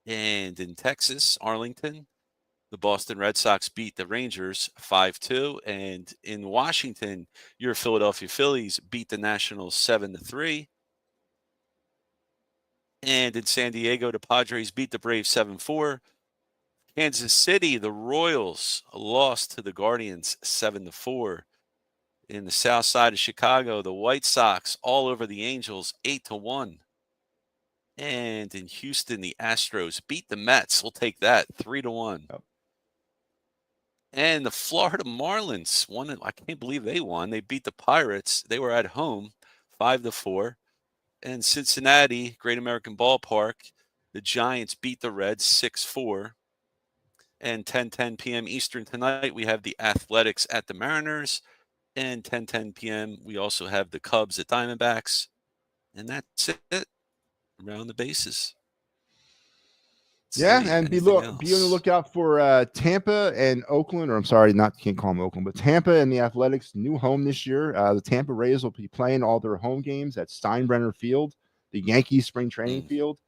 And in Texas, Arlington, the Boston Red Sox beat the Rangers 5-2. And in Washington, your Philadelphia Phillies beat the Nationals 7-3. And in San Diego, the Padres beat the Braves 7-4. Kansas City, the Royals lost to the Guardians 7-4. In the south side of Chicago, the White Sox all over the Angels 8-1. And in Houston, the Astros beat the Mets. We'll take that 3-1. Yep. And the Florida Marlins won. I can't believe they won. They beat the Pirates. They were at home 5-4. And Cincinnati, Great American Ballpark, the Giants beat the Reds 6-4. And 10:10 p.m. Eastern tonight, we have the Athletics at the Mariners. And 10:10 p.m., we also have the Cubs at Diamondbacks. And that's it around the bases. Yeah, see. and be Anything on the else? lookout for Tampa and Oakland, or I'm sorry, can't call them Oakland, but Tampa and the Athletics' new home this year. The Tampa Rays will be playing all their home games at Steinbrenner Field, the Yankees spring training field,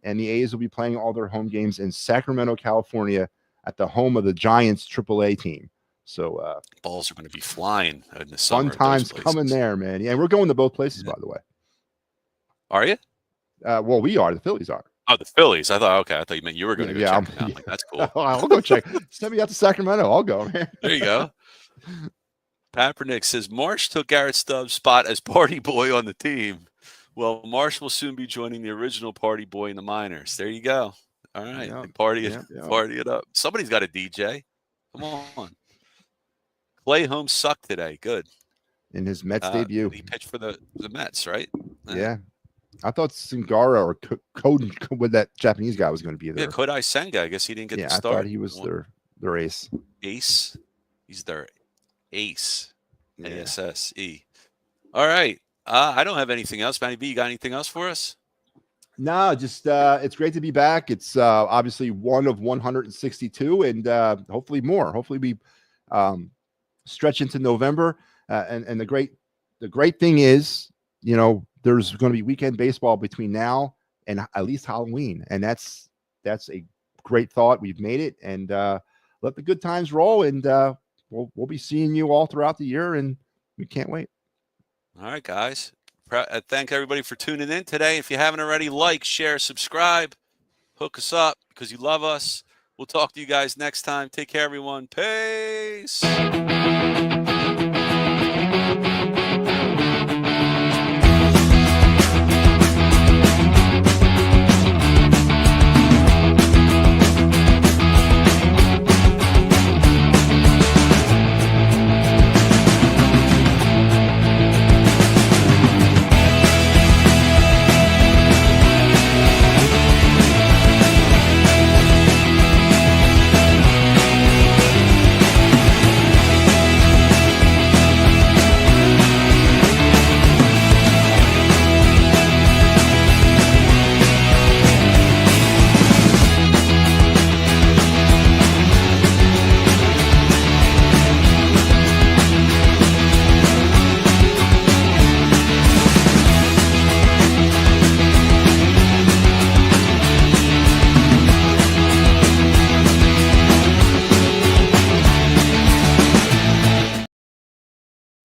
and the A's will be playing all their home games in Sacramento, California, at the home of the Giants AAA team. So Balls are going to be flying in the fun summer at those times coming places. there, man. Yeah, and we're going to both places, Yeah. by the way. Are you? Well, we are. The Phillies are. Oh, the Phillies. I thought you meant you were going to go Yeah, check them out. Like, that's cool. I'll go check. Send me out to Sacramento. I'll go, man. There you go. Papernick says Marsh took Garrett Stubbs' spot as party boy on the team. Well, Marsh will soon be joining the original party boy in the minors. There you go. All right. Yep. Party Yep. it up. Somebody's got a DJ. Come on. Clay Holmes sucked today. Good. In his Mets debut. He pitched for the Mets, right? Yeah. I thought Singara or Code with that Japanese guy was going to be there. Yeah, Kodai Senga. I guess he didn't get the start. I thought he was their ace. Ace. He's their ace. Yeah. ASSE. All right. I don't have anything else. Manny B, you got anything else for us? No, just it's great to be back. It's obviously one of 162, and hopefully more. Hopefully we stretch into November. And the great thing is, there's going to be weekend baseball between now and at least Halloween, and that's a great thought. We've made it, and let the good times roll, and we'll be seeing you all throughout the year, and we can't wait. All right, guys. Thank everybody for tuning in today. If you haven't already, like, share, subscribe, hook us up because you love us. We'll talk to you guys next time. Take care, everyone. Peace.